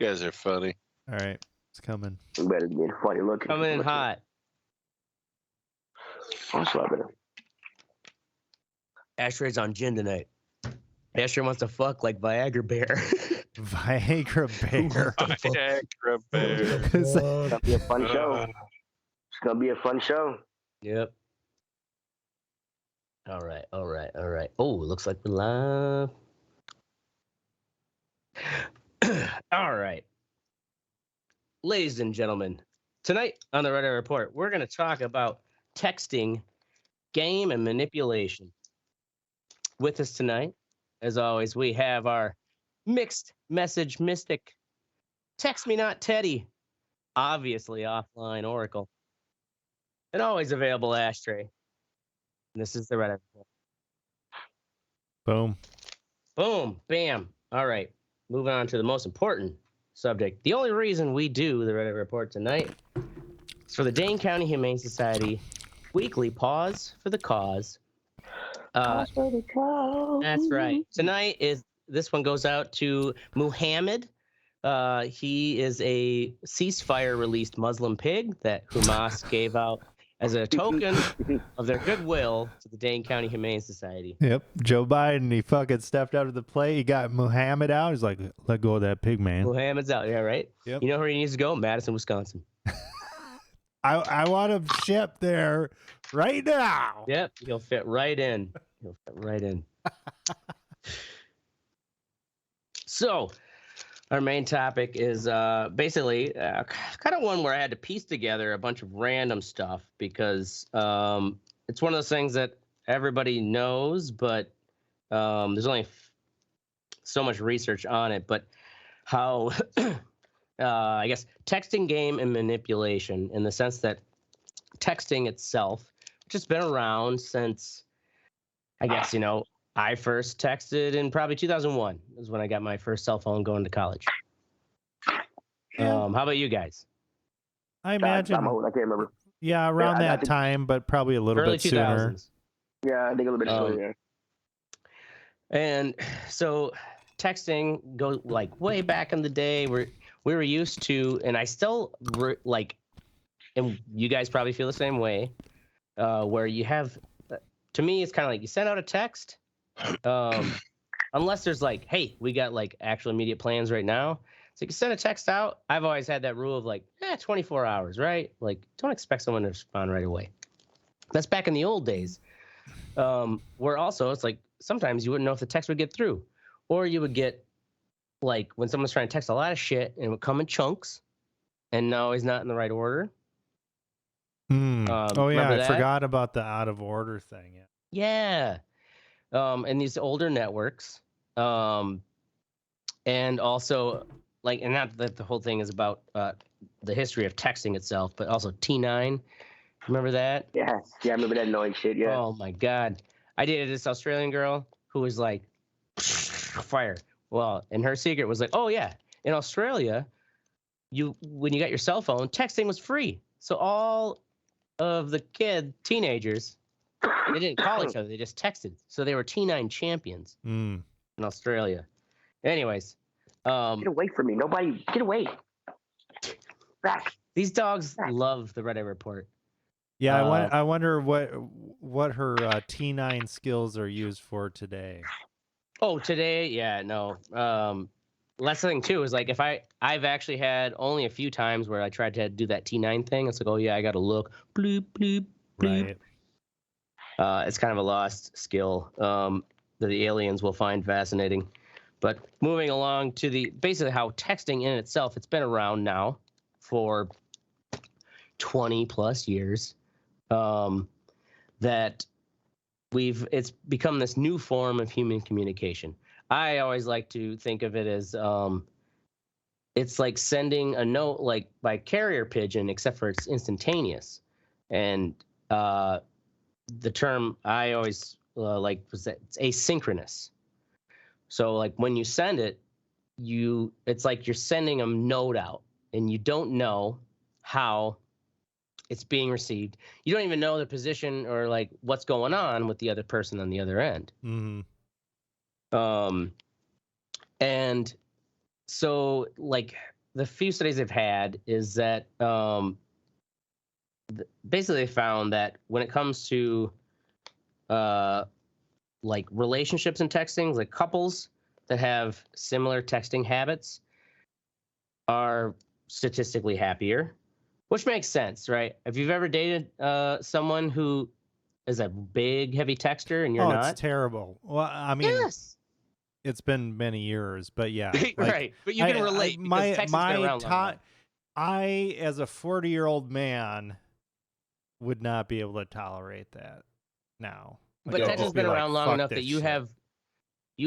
guys are funny. All right, it's coming. You better be funny looking. Coming in hot. That's what I better. Ashtray's on gin tonight. Ashtray wants to fuck like Viagra Bear. Viagra Bear. Viagra Bear. It's gonna be a fun show. It's gonna be a fun show. Yep. All right. Oh, looks like we're live. All right. Ladies and gentlemen, tonight on the Reddit Report, we're going to talk about texting, game, and manipulation. With us tonight, as always, we have our mixed message mystic, Text Me Not Teddy, obviously offline Oracle, and always available Ashtray. And this is the Reddit Report. Boom. Boom. Bam. All right. Moving on to the most important subject. The only reason we do the Reddit Report tonight is for the Dane County Humane Society weekly Pause for the Cause. That's right. Tonight this one goes out to Muhammad. He is a Ceasefire released Muslim pig that Hamas gave out as a token of their goodwill to the Dane County Humane Society. Yep. Joe Biden, he fucking stepped out of the play. He got Muhammad out. He's like, let go of that pig, man. Muhammad's out. Yeah, right? Yep. You know where he needs to go? Madison, Wisconsin. I want him shipped there right now. Yep. He'll fit right in. So, our main topic is basically kind of one where I had to piece together a bunch of random stuff because it's one of those things that everybody knows, but there's only so much research on it. But how, I guess, texting, game, and manipulation in the sense that texting itself, which has been around since, I guess, I first texted in probably 2001 is when I got my first cell phone going to college. How about you guys? I imagine. I'm old. I can't remember. Yeah, around Yeah, I that think- time, but probably a little Early bit sooner. 2000s. Yeah, I think a little bit sooner. And so texting goes like way back in the day where we were used to, and I still and you guys probably feel the same way, where you have, to me, it's kind of like you send out a text, unless there's like, hey, we got like actual immediate plans right now. So you can send a text out. I've always had that rule of like, 24 hours, right? Like, don't expect someone to respond right away. That's back in the old days. Where also it's like sometimes you wouldn't know if the text would get through, or you would get like when someone's trying to text a lot of shit and it would come in chunks, and no, he's not in the right order. Oh yeah, I forgot about the out of order thing. Yeah. And these older networks, and also like, and not that the whole thing is about the history of texting itself, but also T9. Remember that? Yeah, I remember that annoying shit. Yeah. Oh my God, I dated this Australian girl who was like, fire. Well, and her secret was like, oh yeah, in Australia, when you got your cell phone, texting was free. So all of the teenagers, they didn't call each other, they just texted. So they were T9 champions in Australia. Anyways. Get away from me. Nobody, get away. Back. These dogs love the Reddit Report. Yeah, I wonder what her T9 skills are used for today. Oh, today? Yeah, no. Last thing too is like if I've actually had only a few times where I tried to do that T9 thing. It's like, oh yeah, I got to look. Bloop, bloop, bloop. Right. It's kind of a lost skill that the aliens will find fascinating. But moving along to basically how texting in itself, it's been around now for 20 plus years. That it's become this new form of human communication. I always like to think of it as it's like sending a note like by carrier pigeon, except for it's instantaneous. And the term I always like was that it's asynchronous. So like when you send it, it's like you're sending a note out and you don't know how it's being received. You don't even know the position or like what's going on with the other person on the other end. Mm-hmm. And so like the few studies they've had is that basically they found that when it comes to like relationships and texting, like couples that have similar texting habits are statistically happier, which makes sense, right? If you've ever dated someone who is a big, heavy texter and you're not, it's terrible. Well, I mean, yes, it's been many years, but yeah, like, right. But you can relate because texting's been around long enough. I, as a 40-year-old man, would not be able to tolerate that now. But I'd texting's just be been like, around long "Fuck enough this that you shit."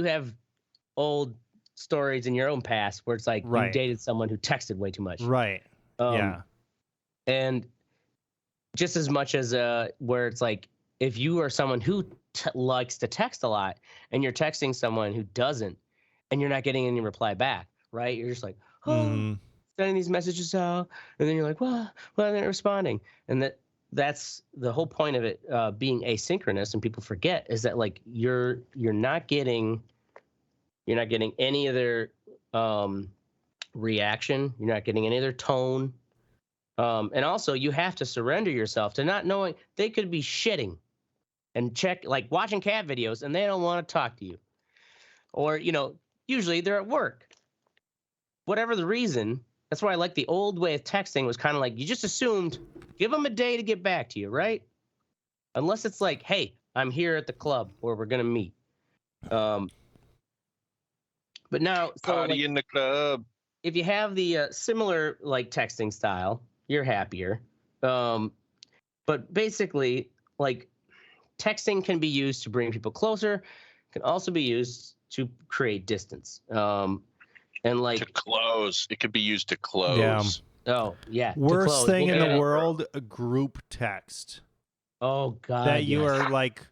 have old stories in your own past where it's like you Right. dated someone who texted way too much. Right. Yeah. And just as much as where it's like if you are someone who likes to text a lot and you're texting someone who doesn't and you're not getting any reply back, right? You're just like, oh, sending these messages out, and then you're like, well, they're not responding. And that's the whole point of it being asynchronous, and people forget is that like you're not getting any of their reaction, you're not getting any of their tone. And also you have to surrender yourself to not knowing they could be shitting and like watching cat videos and they don't want to talk to you. Or, usually they're at work. Whatever the reason, that's why I like the old way of texting was kind of like you just assumed, give them a day to get back to you, right? Unless it's like, hey, I'm here at the club where we're going to meet. But now, so Party in the club. if you have the similar like texting style, you're happier. But basically, like texting can be used to bring people closer, can also be used to create distance. And like To close. It could be used to close. Yeah. oh yeah, to Worst close. thing We'll in get the it. world, a group text. Oh god, That you yes. are like,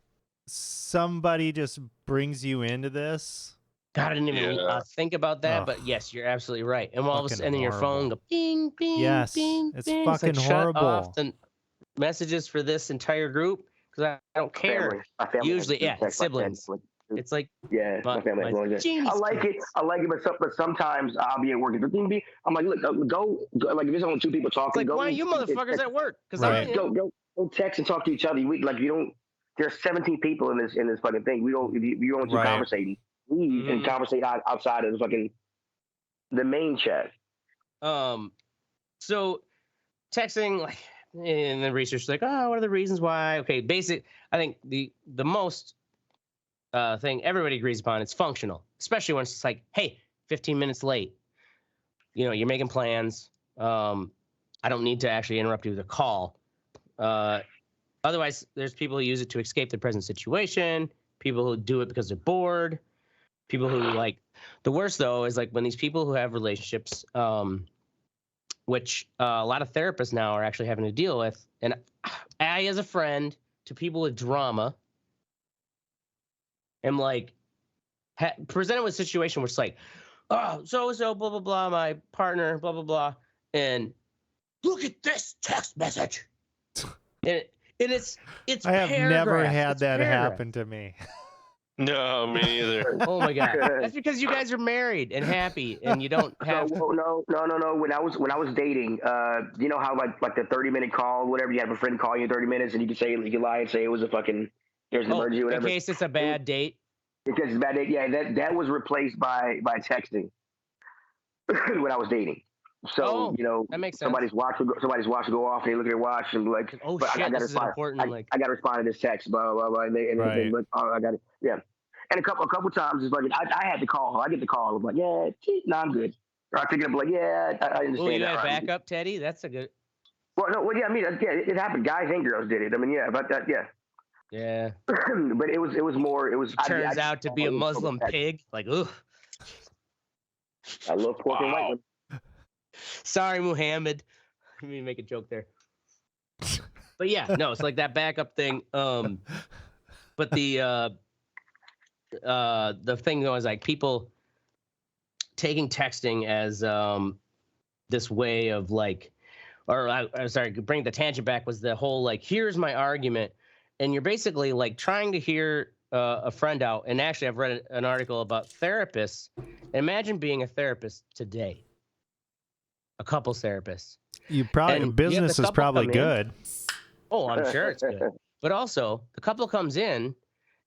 somebody just brings you into this. God, I didn't even Yeah. think about that, Ugh. but yes, you're absolutely right. And all of a Fucking sudden, then your phone horrible. go ping, ping, Yes, ping, it's ping. fucking like, shut horrible. off the messages for this entire group because I don't care. My family Usually, has yeah, text like that. siblings. It's like Yeah, my family has one. genius I like it, but sometimes I'll be at work. I'm like, look, go, like if there's only two people It's talking, like, go. why are you motherfuckers at work? Because Right. Go text and talk to each other. You don't. There's 17 people in this fucking thing. We don't. You don't Right. conversating. We can conversate outside of the main chat. So texting, like in the research, like, oh, what are the reasons why? Okay, I think the most thing everybody agrees upon, it's functional, especially when it's like, hey, 15 minutes late. You're making plans. I don't need to actually interrupt you with a call. Otherwise, there's people who use it to escape the present situation, people who do it because they're bored, people who like, the worst though is like when these people who have relationships, which a lot of therapists now are actually having to deal with. And I, as a friend to people with drama, am like presented with a situation where it's like, oh, so blah blah blah, my partner, blah blah blah, and look at this text message. and it's I have never paragraphs. had It's that paragraphs. happen to me. No, me neither. Oh my god, that's because you guys are married and happy, and you don't have. No. When I was dating, you know how like the 30-minute call, whatever, you have a friend call you in 30 minutes, and you can lie and say it was there's an emergency, in whatever. case it's a bad date. Because it's a bad date. Yeah, that was replaced by texting when I was dating. So that makes sense. somebody's watch will go off, and they look at their watch and be like, Oh but shit, I got to this is respond. important. Like, I got to respond to this text, blah blah blah. And they look, oh, I got it. Yeah. And a couple times it's like I had to call. I get the call. I'm like, yeah, no, I'm good. Or I pick it up like, yeah, I understand. oh, you that. had backup, Teddy? That's a good. Yeah, I mean, yeah, it happened. Guys and girls did it. I mean, yeah, but that, yeah. Yeah. But it was more. It was. Turns out to be a Muslim pig. Like, ugh. I love pork and white. Sorry, Muhammad. Let me make a joke there. But yeah, no, it's like that backup thing. But the thing though is like people taking texting as this way of like, or I'm sorry, bring the tangent back, was the whole like, here's my argument, and you're basically like trying to hear a friend out. And actually, I've read an article about therapists. Imagine being a therapist today. a couples therapist. You probably And you have business the is couple probably come in. good. Oh, I'm sure it's good. But also, the couple comes in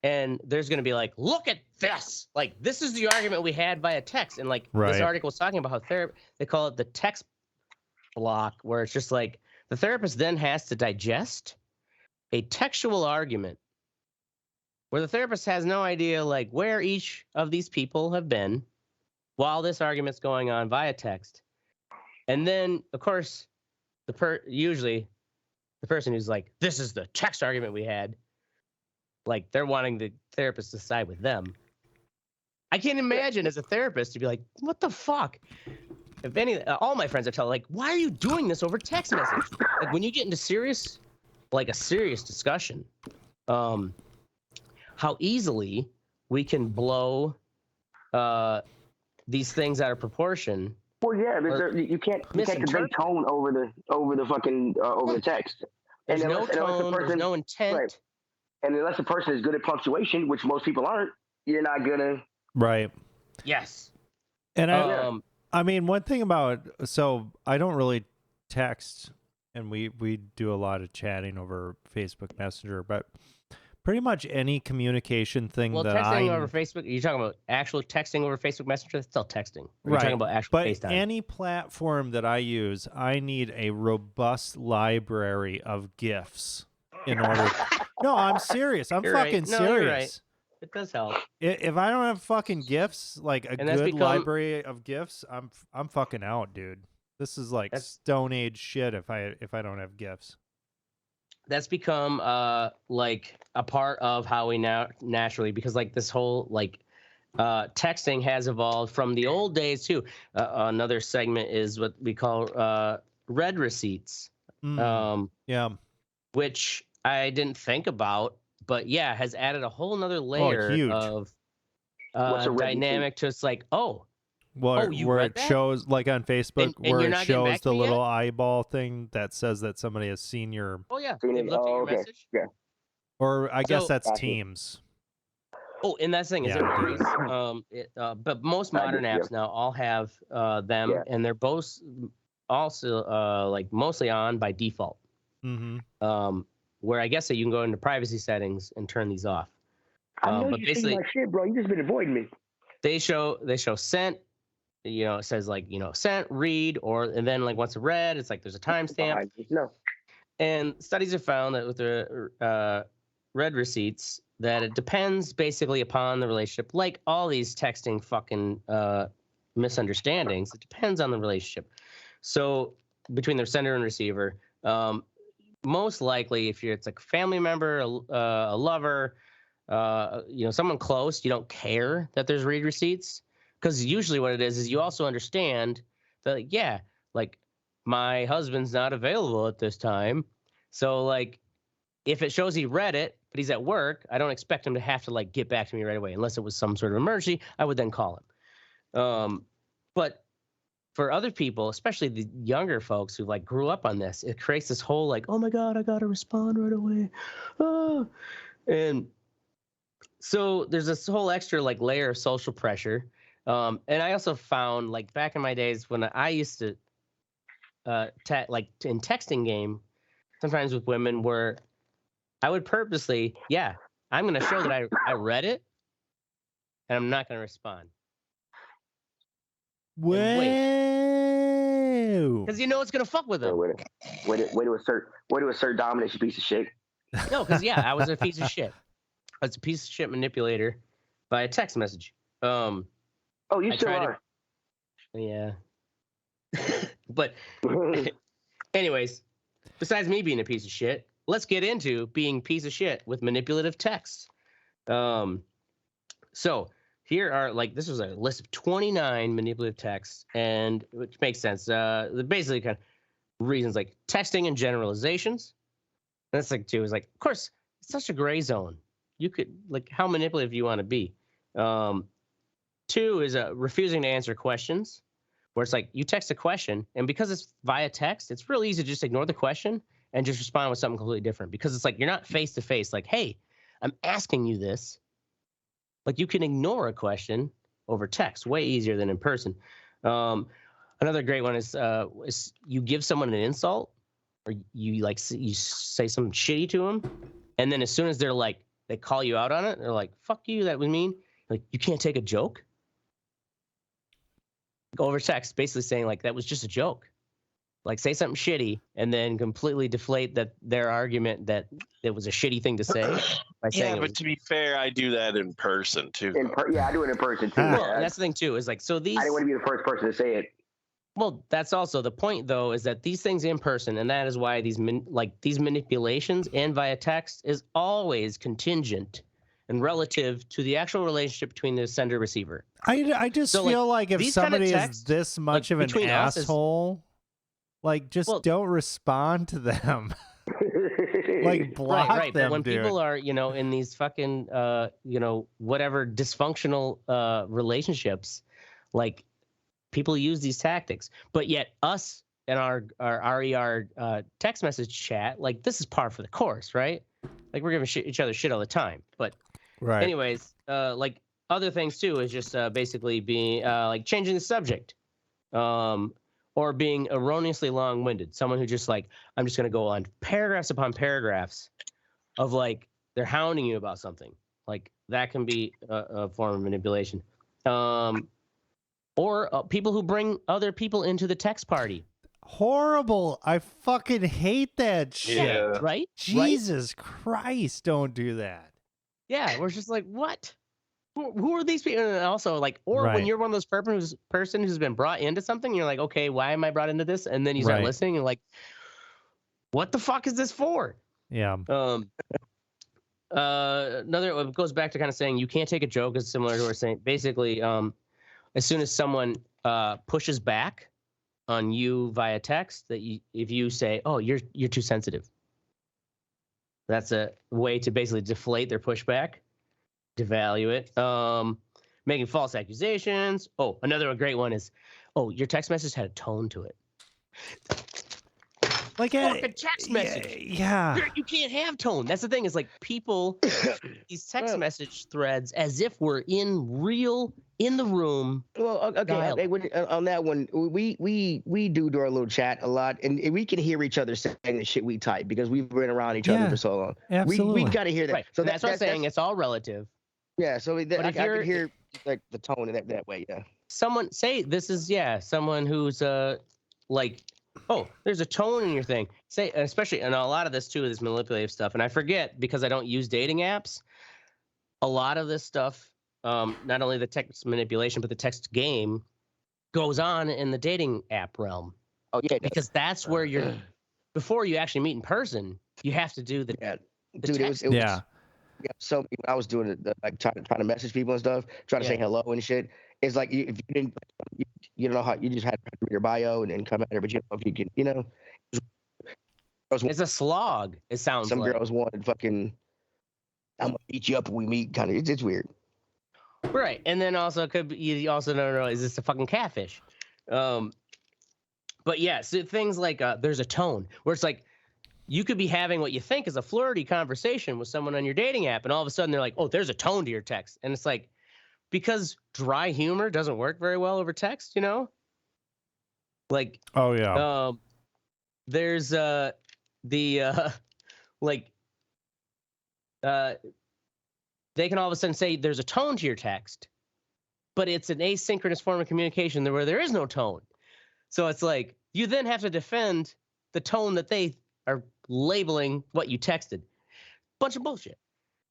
and there's going to be like, look at this. Like, this is the argument we had via text. And like this Right. article was talking about how they call it the text block, where it's just like the therapist then has to digest a textual argument where the therapist has no idea like where each of these people have been while this argument's going on via text. And then, of course, usually the person who's like, this is the text argument we had, like they're wanting the therapist to side with them. I can't imagine as a therapist to be like, what the fuck? If any, all my friends are telling like, why are you doing this over text message? Like when you get into a serious discussion, how easily we can blow these things out of proportion. Well, yeah, you can't convey tone over the text. There's no tone. There's no intent. Right. And unless the person is good at punctuation, which most people aren't, you're not gonna. Right. Yes. And I mean, one thing about, so I don't really text, and we do a lot of chatting over Facebook Messenger, but pretty much any communication thing well, texting over Facebook, you're talking about actual texting over Facebook Messenger? That's still texting. You're talking about actual FaceTime. But any platform that I use, I need a robust library of GIFs in order. No, I'm serious. I'm fucking serious. You're right. It does help. If I don't have fucking GIFs, like a good library of GIFs, I'm fucking out, dude. This is like Stone Age shit if I don't have GIFs. That's become like a part of how we now naturally, because like this whole like texting has evolved from the old days too. Another segment is what we call read receipts. Yeah. Which I didn't think about, but yeah, has added a whole nother layer of dynamic to it's like, where it shows like on Facebook where it shows the little eyeball thing that says that somebody has seen your. Oh yeah, they've looked at your message. Yeah. Or I guess that's Teams. Oh, and that's the thing is it varies. But most modern apps now all have them, and they're both also like mostly on by default. Mm-hmm. Where I guess that you can go into privacy settings and turn these off. I know you see my shit, bro. You just been avoiding me. They show sent. You know, it says like, you know, sent, read, and then like once read, it's like there's a timestamp. No. And studies have found that with the read receipts that it depends basically upon the relationship. Like all these texting fucking misunderstandings, it depends on the relationship. So between the sender and receiver, most likely if it's like a family member, a lover, you know, someone close, you don't care that there's read receipts. Because usually what it is you also understand that, like, yeah, like my husband's not available at this time. So like if it shows he read it, but he's at work, I don't expect him to have to like get back to me right away. Unless it was some sort of emergency, I would then call him. But for other people, especially the younger folks who like grew up on this, it creates this whole like, oh my God, I got to respond right away. And so there's this whole extra like layer of social pressure. And I also found like back in my days when I used to like in texting game, sometimes with women where I would purposely, I'm going to show that I read it and I'm not going to respond. Whoa. Because you know it's going to fuck with them. Way to assert dominance, you piece of shit. No, because I was a piece of shit. I was a piece of shit manipulator by a text message. Oh, you still are. Yeah. But anyways, besides me being a piece of shit, let's get into being piece of shit with manipulative text. So here are like, this was a list of 29 manipulative texts, and which makes sense. Basically kind of reasons like texting and generalizations. And that's like two is like, of course, it's such a gray zone. You could like how manipulative you want to be. Two is refusing to answer questions, where it's like you text a question, and because it's via text, it's really easy to just ignore the question and just respond with something completely different. Because it's like you're not face to face. Like, hey, I'm asking you this. Like you can ignore a question over text way easier than in person. Another great one is you give someone an insult, or you you say something shitty to them, and then as soon as they call you out on it, they're like, "Fuck you, that was mean." Like, you can't take a joke. Over text, basically saying like that was just a joke. Like, say something shitty and then completely deflate their argument that it was a shitty thing to say by saying. Yeah, but to be fair, I do that in person too. Yeah, I do it in person too. Well, that's the thing too. Is like, so these. I didn't want to be the first person to say it. Well, that's also the point, though, is that these things in person, and that is why these manipulations and via text is always contingent and relative to the actual relationship between the sender and receiver. I just feel like if somebody is this much of an asshole, just don't respond to them. Like, block right. them, But when dude. people are, in these fucking, whatever dysfunctional relationships, like, people use these tactics. But yet us and our RER text message chat, like, this is par for the course, right? Like, we're giving each other shit all the time. But anyways, like, other things too is just basically being like changing the subject, or being erroneously long-winded. Someone who just like, I'm just going to go on paragraphs upon paragraphs of like they're hounding you about something. Like, that can be a form of manipulation. Or people who bring other people into the text party. Horrible. I fucking hate that shit. Yeah. Right? Jesus Christ, don't do that. Yeah, we're just like, what? Who are these people? And also, like, or when you're one of those person who's been brought into something, you're like, okay, why am I brought into this? And then you start listening, and like, what the fuck is this for? Yeah. Another, it goes back to kind of saying you can't take a joke, is similar to what we're saying. Basically, as soon as someone pushes back on you via text, if you say, oh, you're too sensitive, that's a way to basically deflate their pushback, devalue it. Making false accusations. Oh, another great one is, oh, your text message had a tone to it. Like a text message. Yeah. You can't have tone. That's the thing, is like, people these text message threads as if we're in the room. Well, okay. On that one, we do our little chat a lot, and we can hear each other saying the shit we type because we've been around each other for so long. Absolutely. We got to hear that. Right. So that's what I'm saying. It's all relative. Yeah. So I can hear like the tone in that way. Yeah. Someone say this is someone who's like, oh, there's a tone in your thing. Say, especially, and a lot of this too is manipulative stuff. And I forget because I don't use dating apps. A lot of this stuff, not only the text manipulation, but the text game goes on in the dating app realm. Oh yeah, because that's where you're. Before you actually meet in person, you have to do the. Dude, it was. Yeah. So when I was doing it, like trying to message people and stuff, trying to say hello and shit. It's like if you didn't, you don't know how, you just had to read your bio and then come at her, but you don't know if you can, It's a slog. It sounds. Some girls wanted fucking, I'm gonna beat you up when we meet. Kind of, it's weird. Right, and then also it could be, you also don't know, is this a fucking catfish? But yeah, so things like there's a tone where it's like you could be having what you think is a flirty conversation with someone on your dating app, and all of a sudden they're like, oh, there's a tone to your text, and it's like, because dry humor doesn't work very well over text, like, oh yeah, there's they can all of a sudden say there's a tone to your text, but it's an asynchronous form of communication where there is no tone. So it's like you then have to defend the tone that they are labeling what you texted. Bunch of bullshit.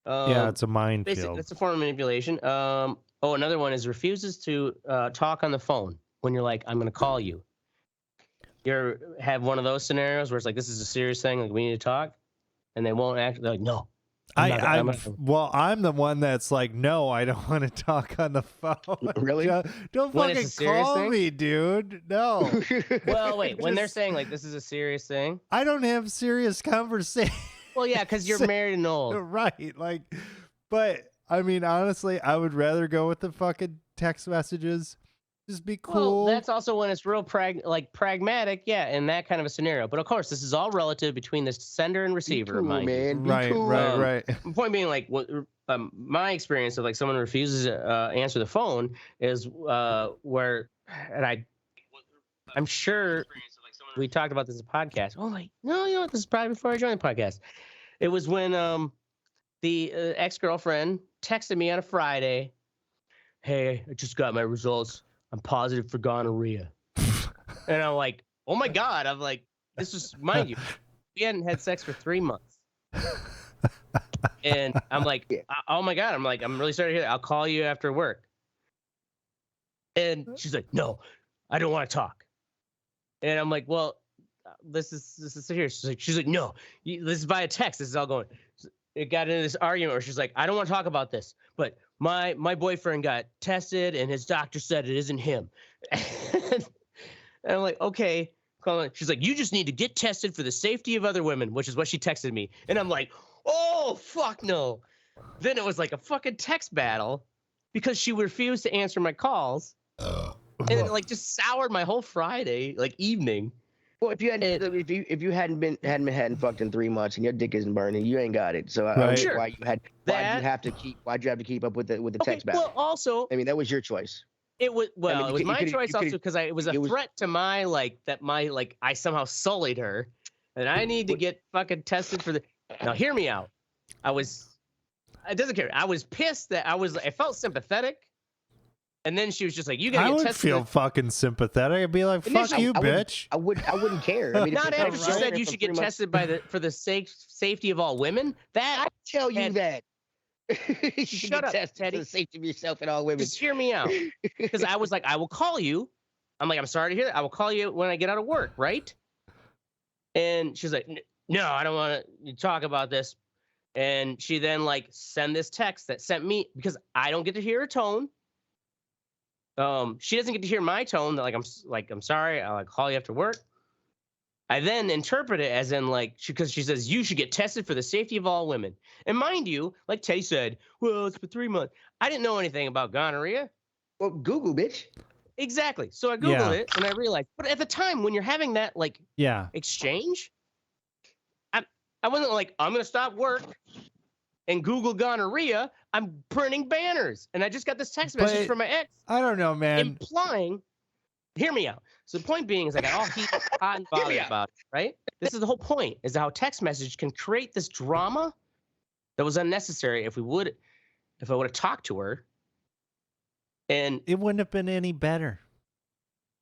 Yeah, it's a minefield. It's a form of manipulation. Another one is refuses to talk on the phone when you're like, I'm going to call you. You have one of those scenarios where it's like, this is a serious thing, like we need to talk, and they won't act. They're like, no. I'm the one that's like, no, I don't want to talk on the phone. Really? Don't fucking call me, dude. No. Well, wait. When they're saying like this is a serious thing, I don't have serious conversation. Well, yeah, because you're married and old, right? Like, but I mean, honestly, I would rather go with the fucking text messages. Just be cool. Well, that's also when it's real pragmatic, yeah, in that kind of a scenario. But of course, this is all relative between the sender and receiver, cool, man. Right. Point being, like, what my experience of like someone refuses to answer the phone is where, and I I'm sure we talked about this in a podcast. Oh my, no, you know what? This is probably before I joined the podcast. It was when the ex-girlfriend texted me on a Friday. Hey, I just got my results. I'm positive for gonorrhea. And I'm like, oh my God. I'm like, this was, mind you, we hadn't had sex for 3 months. And I'm like, oh my God. I'm like, I'm really sorry to hear that. I'll call you after work. And she's like, no, I don't want to talk. And I'm like, well, this is here. She's like, no, this is via text. This is all going. It got into this argument where she's like, I don't want to talk about this, but my boyfriend got tested and his doctor said it isn't him. And I'm like, okay. She's like, you just need to get tested for the safety of other women, which is what she texted me. And I'm like, oh, fuck no. Then it was like a fucking text battle because she refused to answer my calls. And it like just soured my whole Friday, like evening. Well, if you hadn't fucked in 3 months and your dick isn't burning, you ain't got it. So I don't know why'd you have to keep up with the text battle? Well, also, I mean, that was your choice. It was it was my choice also because it was a threat to my I somehow sullied her, and I need to get fucking tested for the. Now hear me out. It doesn't care. I was pissed that I felt sympathetic. And then she was just like, "You gotta get tested." I would feel fucking sympathetic. I'd be like, "Fuck you, bitch." I wouldn't care. I mean, not after she said you should get tested for the safety of all women. That I tell you that. Shut up, Teddy. For the safety of yourself and all women. Just hear me out, because I was like, I will call you. I'm like, I'm sorry to hear that. I will call you when I get out of work, right? And she's like, no, I don't want to talk about this. And she then like sent this text that sent me because I don't get to hear her tone. She doesn't get to hear my tone that I'm sorry, I'll call you after work. I then interpret it as in because she says you should get tested for the safety of all women. And mind you, like Teddy said, well, it's for 3 months. I didn't know anything about gonorrhea. Well, Google, bitch. Exactly. So I Googled it and I realized, but at the time when you're having that exchange, I wasn't like, I'm gonna stop work and Google gonorrhea. I'm printing banners. And I just got this text message from my ex. I don't know, man. Implying, hear me out. So the point being is I got all heated, hot and bothered about it, right? This is the whole point, is how text message can create this drama that was unnecessary if I would have talked to her. And it wouldn't have been any better.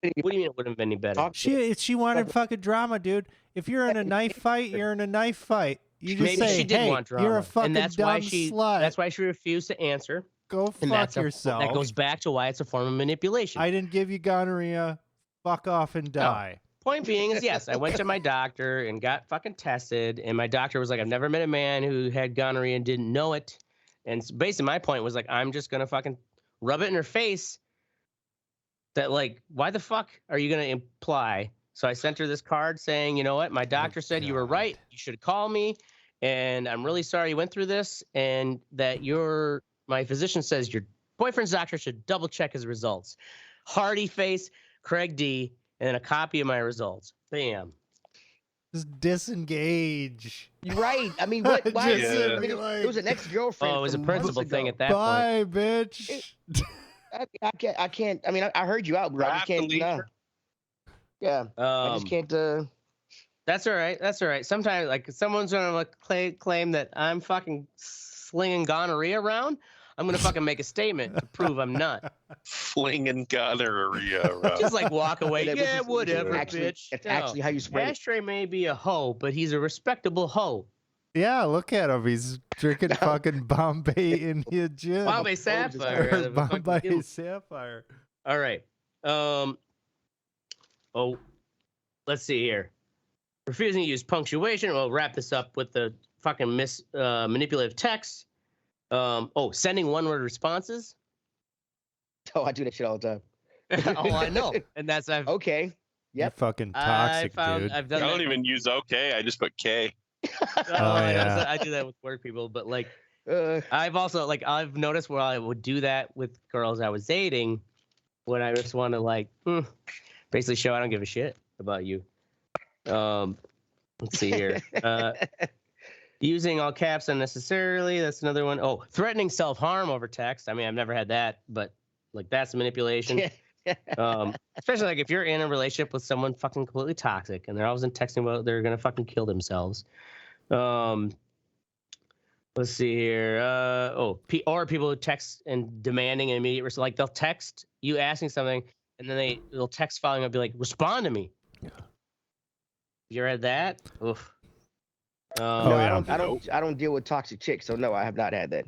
What do you mean it wouldn't have been any better? She wanted fucking drama, dude. If you're in a knife fight, you're in a knife fight. You just Maybe say, she did want drama. You're a fucking dumb slut. That's why she refused to answer. Go fuck yourself. That goes back to why it's a form of manipulation. I didn't give you gonorrhea. Fuck off and die. Point being is, yes, I went to my doctor and got fucking tested, and my doctor was like, I've never met a man who had gonorrhea and didn't know it. And basically my point was like, I'm just going to fucking rub it in her face that why the fuck are you going to imply? So I sent her this card saying, you know what? My doctor said you were right. You should call me. And I'm really sorry you went through this, and that my physician says your boyfriend's doctor should double check his results. Hardy face, Craig D, and then a copy of my results. Bam. Just disengage. You're right. I mean, what? Why? It was an ex-girlfriend. Oh, it was a principal thing at that point. Bye, bitch. I can't. I mean, I heard you out, bro. I just can't. Yeah. I just can't. That's all right. That's all right. Sometimes, someone's gonna claim that I'm fucking slinging gonorrhea around. I'm gonna fucking make a statement to prove I'm not. Flinging gonorrhea around. Just walk away. Yeah, whatever, bitch. That's actually how you spread it. Ashtray may be a hoe, but he's a respectable hoe. Yeah, look at him. He's drinking fucking Bombay in the gym. Bombay Sapphire. Bombay Sapphire. All right. Let's see here. Refusing to use punctuation. We'll wrap this up with the fucking manipulative text. Sending one-word responses. Oh, I do that shit all the time. Oh, I know. And that's okay. Yep. You're fucking toxic, dude. I don't even use okay. I just put K. Yeah. I do that with work people, but I've also I've noticed where I would do that with girls I was dating when I just want to basically show I don't give a shit about you. Let's see here. Using all caps unnecessarily. That's another one. Oh, threatening self-harm over text. I mean, I've never had that, but that's manipulation. Especially like if you're in a relationship with someone fucking completely toxic and they're always texting about they're gonna fucking kill themselves. Let's see here. Or people who text and demanding an immediate response. Like they'll text you asking something, and then they'll text following up, be like, "Respond to me." Yeah. You ever had that? Oof. No, yeah. I don't deal with toxic chicks, so no, I have not had that.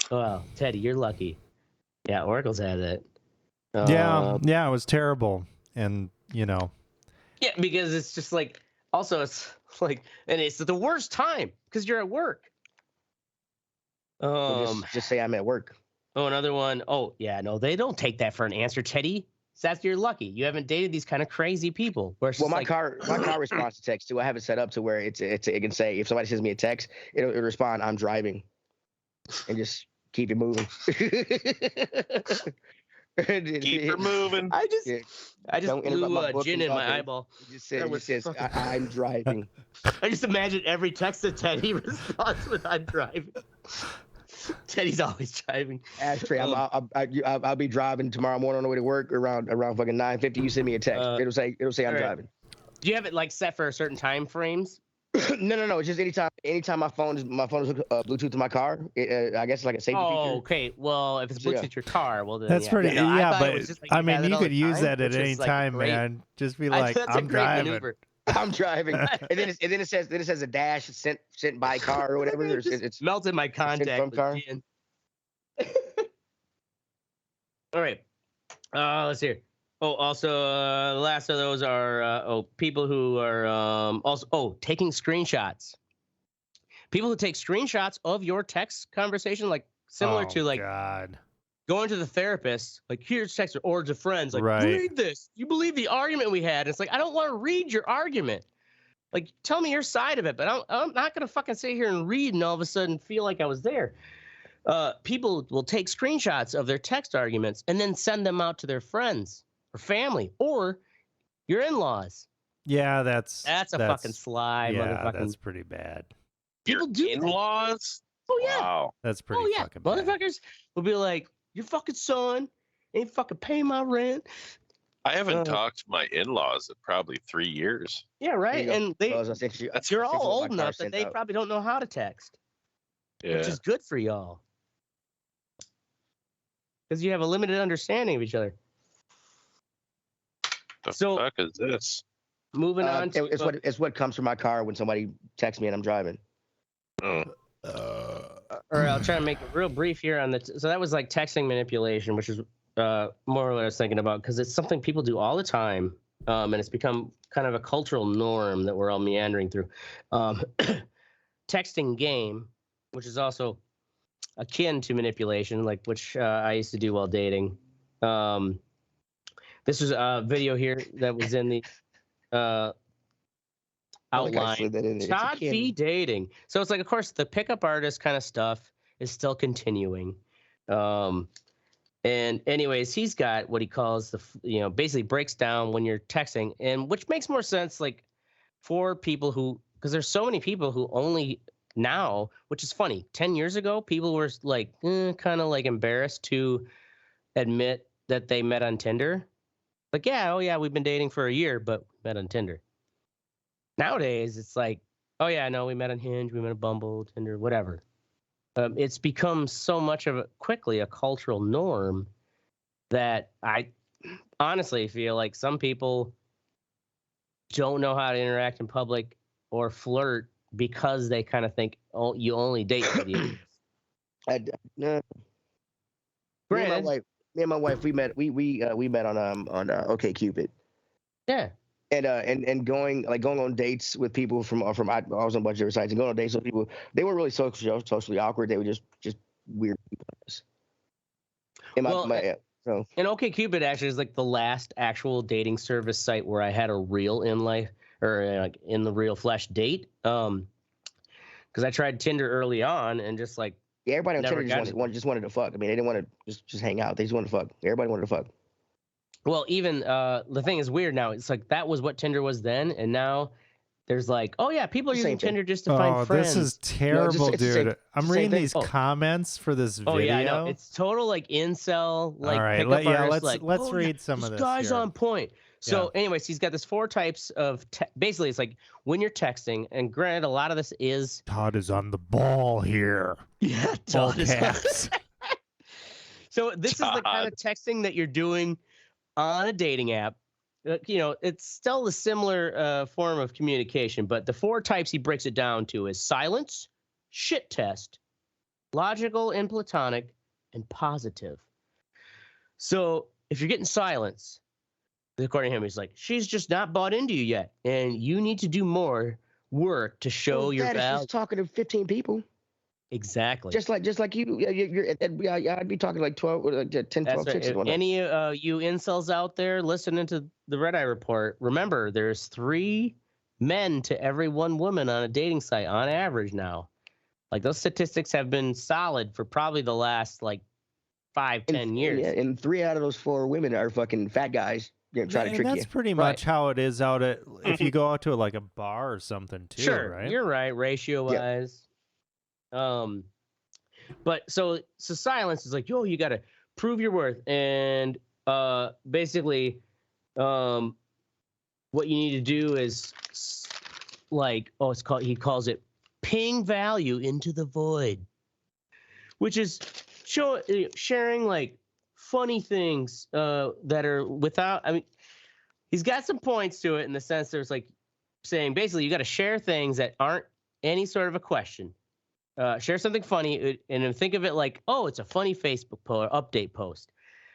Well, Teddy, you're lucky. Yeah, Oracle's had that. Yeah, it was terrible, and Yeah, because it's just like. Also, it's like, and it's the worst time because you're at work. Just say I'm at work. Oh, another one. Oh, yeah, no, they don't take that for an answer, Teddy. That's you're lucky. You haven't dated these kind of crazy people. Well, my car responds to text too. I have it set up to where it can say if somebody sends me a text, it'll respond, "I'm driving," and just keep it moving. Keep her moving. I just blew gin in my eyeball. It just says I'm driving. I just imagine every text that Teddy responds with "I'm driving." Teddy's always driving. Ashtray, I'll be driving tomorrow morning on the way to work around fucking 9:50. You send me a text. It'll say I'm driving. Do you have it like set for a certain time frames? No. It's just anytime my phone is Bluetooth to my car. I guess it's like a safety feature. Oh, okay. Well, if it's Bluetooth to your car, well then that's pretty. You know, but I mean, you could use that at any time, man. Just be like, I'm driving. I'm driving, and then it says a dash sent by car or whatever. It's melted my contact from car. All right. Let's see. Oh, also, the last of those are people who are also taking screenshots. People who take screenshots of your text conversation, like similar to like going to the therapist, like here's text or to friends, like read this. You believe the argument we had? It's like I don't want to read your argument. Like tell me your side of it, but I'm not gonna fucking sit here and read and all of a sudden feel like I was there. People will take screenshots of their text arguments and then send them out to their friends or family or your in-laws. Yeah, that's fucking sly motherfucking. That's pretty bad. People do in-laws. Oh yeah, wow. That's pretty fucking bad. Motherfuckers will be like, your fucking son ain't fucking paying my rent. I haven't talked to my in-laws in probably 3 years. Yeah, right. And you're all old enough that they probably don't know how to text. Yeah. Which is good for y'all. Because you have a limited understanding of each other. The fuck is this? Moving on to it's what comes from my car when somebody texts me and I'm driving. Or I'll try to make it real brief here on the. So that was like texting manipulation, which is more what I was thinking about because it's something people do all the time, and it's become kind of a cultural norm that we're all meandering through. Texting game, which is also akin to manipulation, like which I used to do while dating. This was a video here that was in the outline. Todd V dating. So it's like, of course, the pickup artist kind of stuff is still continuing. And anyways, he's got what he calls basically breaks down when you're texting, and which makes more sense, like for people who, because there's so many people who only now, which is funny. 10 years ago, people were like kind of like embarrassed to admit that they met on Tinder. Like, we've been dating for a year, but we met on Tinder. Nowadays, it's like, we met on Hinge, we met on Bumble, Tinder, whatever. It's become so much of quickly a cultural norm that I honestly feel like some people don't know how to interact in public or flirt because they kind of think, you only date videos. Me and my wife, we met on OkCupid. Yeah. And going on dates with people from I was on a bunch of different sites and going on dates with people, they weren't really socially awkward. They were just weird people. And OkCupid actually is like the last actual dating service site where I had a real in the real flesh date. Because I tried Tinder early on and just like everybody on Tinder just wanted to fuck. I mean, they didn't want to just hang out. They just wanted to fuck. Everybody wanted to fuck. Well, even the thing is weird now. It's like that was what Tinder was then, and now there's like, oh yeah, people are Same using thing. Tinder just to find friends. This is terrible, it's the same- dude. I'm same reading thing. these comments for this video. Oh yeah, I know. It's total like incel, like All right, pickup artist. let's like, read some of this. This guy's here. on point. So, anyways, he's got this 4 types of basically it's like when you're texting, and granted, a lot of this is Todd is on the ball here. yeah, All Todd is caps. So this is the kind of texting that you're doing on a dating app. You know, it's still a similar form of communication, but the 4 types he breaks it down to is silence, shit test, logical and platonic, and positive. So if you're getting silence, according to him, he's like, she's just not bought into you yet, and you need to do more work to show your value. She's talking to 15 people. Exactly. Just like you, I'd be talking like 12, 10, 12 chicks. If any you incels out there listening to the Red Eye Report, remember there's 3 men to every 1 woman on a dating site on average now. Like those statistics have been solid for probably the last like 5-10 years. Yeah, and 3 out of those 4 women are fucking fat guys. Try to trick you. That's pretty much how it is out at if you go out to like a bar or something too, sure, right? You're right, ratio wise. But so silence is like, yo, you gotta prove your worth, and basically, what you need to do is like, he calls it ping value into the void, which is sharing like funny things that are without, I mean, he's got some points to it in the sense there's like saying basically you got to share things that aren't any sort of a question. Share something funny and think of it like, oh, it's a funny Facebook update post.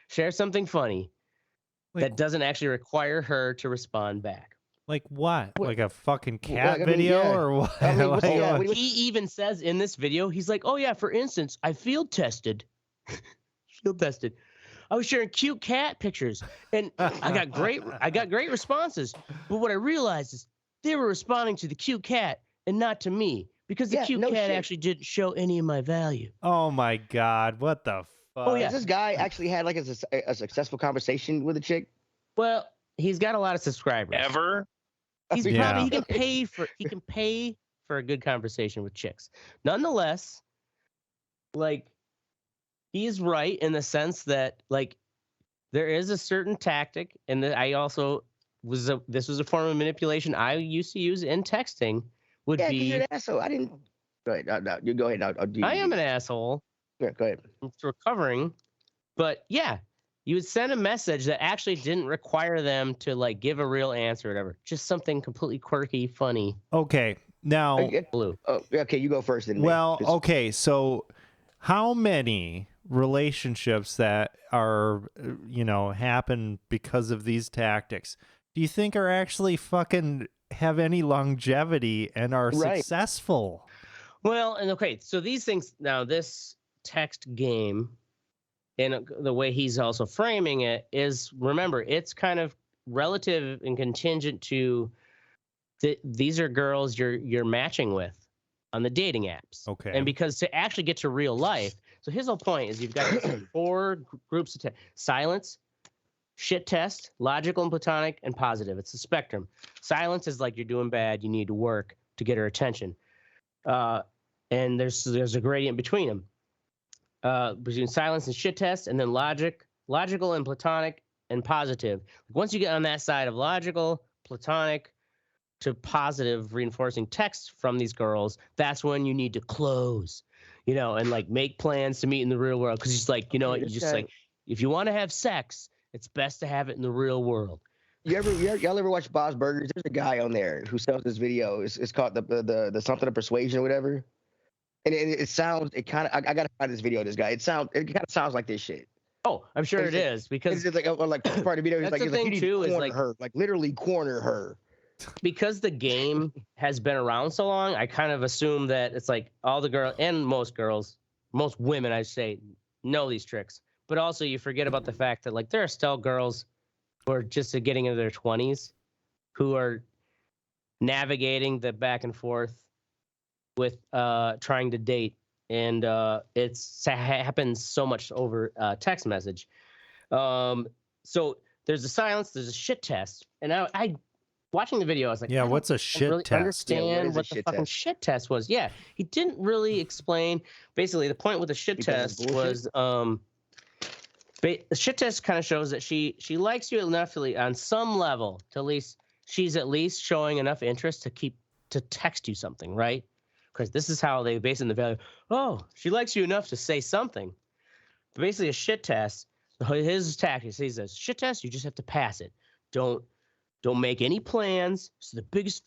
Share something funny that doesn't actually require her to respond back. Like what? Like a fucking cat video or what? I mean, he even says in this video, he's like, oh yeah, for instance, I field tested. I was sharing cute cat pictures, and I got great responses. But what I realized is they were responding to the cute cat and not to me, because the cute cat actually didn't show any of my value. Oh my God, what the fuck? Oh yeah, this guy actually had like a successful conversation with a chick. Well, he's got a lot of subscribers. Ever? He's probably he can pay for a good conversation with chicks. Nonetheless, like, he's right in the sense that like there is a certain tactic, and that I also this was a form of manipulation I used to use in texting. Would be you're an asshole. I didn't. Go ahead. No, you go ahead. I am an asshole. Yeah, go ahead. It's recovering, but yeah, you would send a message that actually didn't require them to like give a real answer or whatever. Just something completely quirky, funny. Okay, now Blue. Oh, okay, you go first. Then well, okay, so how many relationships that are happen because of these tactics do you think are actually fucking have any longevity and are successful? Well, and okay, so these things now, this text game and the way he's also framing it is, remember, it's kind of relative and contingent to these are girls you're matching with on the dating apps. Okay. And because to actually get to real life, so his whole point is you've got 4 groups of silence, shit test, logical and platonic, and positive. It's a spectrum. Silence is like you're doing bad, you need to work to get her attention. And there's a gradient between them. Between silence and shit test, and then logical and platonic and positive. Once you get on that side of logical, platonic to positive reinforcing text from these girls, that's when you need to close, and like make plans to meet in the real world. Because it's like, you just like, if you want to have sex, it's best to have it in the real world. Y'all ever watch Bob's Burgers? There's a guy on there who sells this video. It's called the something of persuasion or whatever. And it sounds, I gotta find this video of this guy. It kind of sounds like this shit. Oh, I'm sure it is, because it's like part of the video. That's like, the thing too, is like her, like literally corner her. Because the game has been around so long, I kind of assume that it's like all the girls and most women, I say, know these tricks. But also you forget about the fact that like there are still girls who are just getting into their 20s who are navigating the back and forth with trying to date, and it happens so much over text message. So there's a silence, there's a shit test, and I watching the video, I was like, Yeah, I don't what's a shit really test? understand is a what the shit fucking test? shit test was. Yeah, he didn't really explain. Basically, the point with the shit Because it's test bullshit? was the shit test kind of shows that she likes you enough on some level to she's at least showing enough interest to text you something, right? Because this is how they base in the value. Oh, she likes you enough to say something. But basically, a shit test. His tactics. He says, shit test. You just have to pass it. Don't make any plans. So the biggest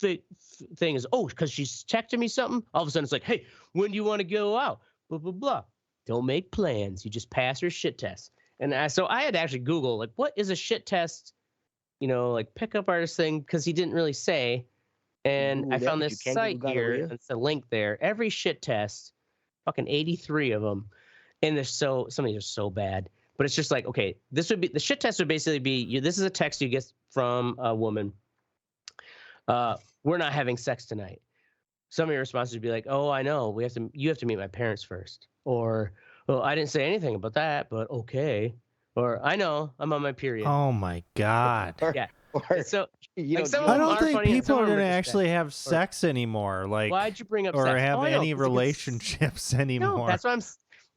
thing is, because she's texting me something. All of a sudden, it's like, hey, when do you want to go out? Blah blah blah. Don't make plans. You just pass her shit test. And so I had to actually Google, like, what is a shit test? Like pickup artist thing, because he didn't really say. And Google I that, found but this you can't site Google here. gonorrhea? It's a link there. Every shit test, fucking 83 of them, and there's some of these are so bad. But it's just like, okay, this would be the shit test would basically be this is a text you get from a woman. We're not having sex tonight. Some of your responses would be like, oh, I know, you have to meet my parents first, or well, I didn't say anything about that, but okay, or I know I'm on my period. Oh my god. Yeah. Or, So you like, know, some I of them don't are think funny and people some are of them gonna just actually bad. have sex anymore, like, Why'd you bring up or sex? have Oh, I know, any 'cause it gets- relationships anymore. No, that's what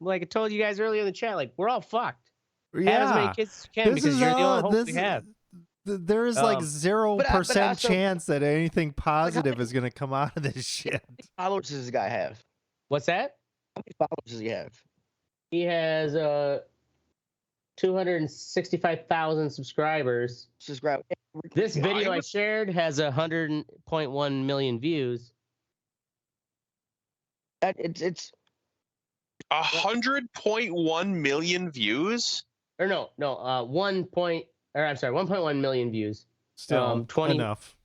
like I told you guys earlier in the chat. Like, we're all fucked. Have as many Yeah, kids as you can this because is you're the all. only hope we have. There is like Um, 0% also- chance that anything positive many- is gonna come out of this shit. How many followers does this guy have? What's that? How many followers does he have? He has 265,000 subscribers. Subscribe. This video I would- shared has 100.1 million views. It's 100.1 million views. Or no, 1.1 million views. Still 20 enough.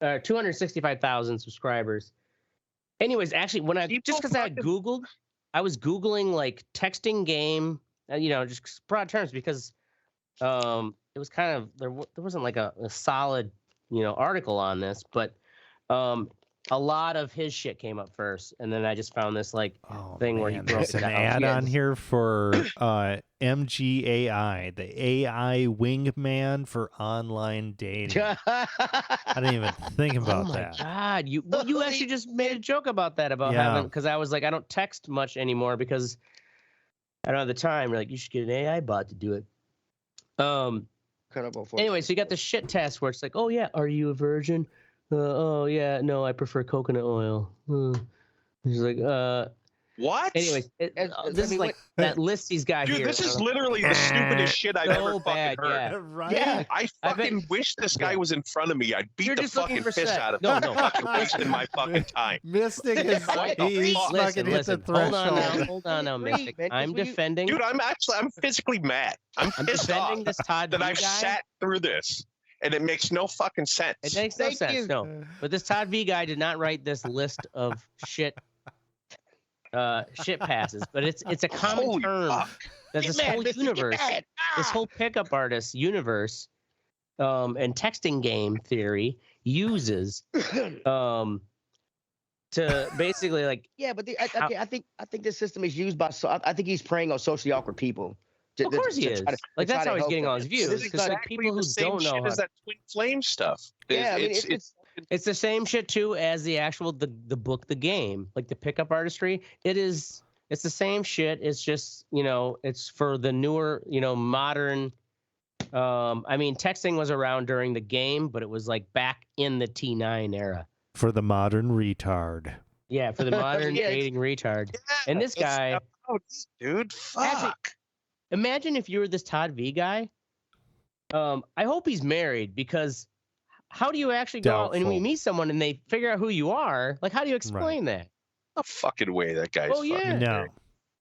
265,000 subscribers. Anyways, actually, when just because I Googled, I was Googling like texting game, just broad terms because it was kind of there wasn't like a solid article on this, but a lot of his shit came up first, and then I just found this thing where he broke there's it an down. ad Yeah, on this- here for MGAI, the AI wingman for online dating. I didn't even think about Oh my that. god, you actually just made a joke about that about Yeah. having, because I was like, I don't text much anymore because I don't have the time. You're like, you should get an AI bot to do it. Anyway, so you got the shit test where it's like, oh yeah, are you a virgin? Oh yeah, no, I prefer coconut oil. He's like, What? anyways, this is like what- that list he's got Dude, here. this is literally the stupidest shit I've ever so fucking bad, heard. yeah. Right? Yeah. I I bet- fucking wish this guy was in front of me. I'd beat You're the just looking fucking for piss sex. out of No, him. no. Fucking wasting my fucking time. Mystic is What the he's fuck? fucking hit the threshold. Hold on now, Mystic. man, 'cause I'm when you- defending. Dude, I'm physically mad. I'm I'm pissed defending off this Todd that V I've guy. sat through this and it makes no fucking sense. It makes no Thank sense, you. no. But this Todd V guy did not write this list of shit passes, but it's a common Holy term fuck. that Get this mad, whole Mystic, get universe, mad. this Ah! whole pickup artist universe, and texting game theory uses to basically like. Yeah, but How- I think this system is used by. I think he's preying on socially awkward people. Of course he is. Like that's how he's getting all his views. This is Because like exactly people who the same don't know shit how as that twin flame stuff. Yeah, I mean, it's the same shit too as the actual the book, the game, like the pickup artistry. It's the same shit. It's just it's for the newer modern. I mean, texting was around during the game, but it was like back in the T9 era. For the modern retard. Yeah, for the modern Yeah, dating retard. And this that's guy, how it is, dude, fuck. Actually, imagine if you were this Todd V guy. I hope he's married, because how do you actually go out and we Doubtful. meet someone and they figure out who you are? Like, how do you explain that? No fucking way that guy's Oh, yeah. fucking No. married.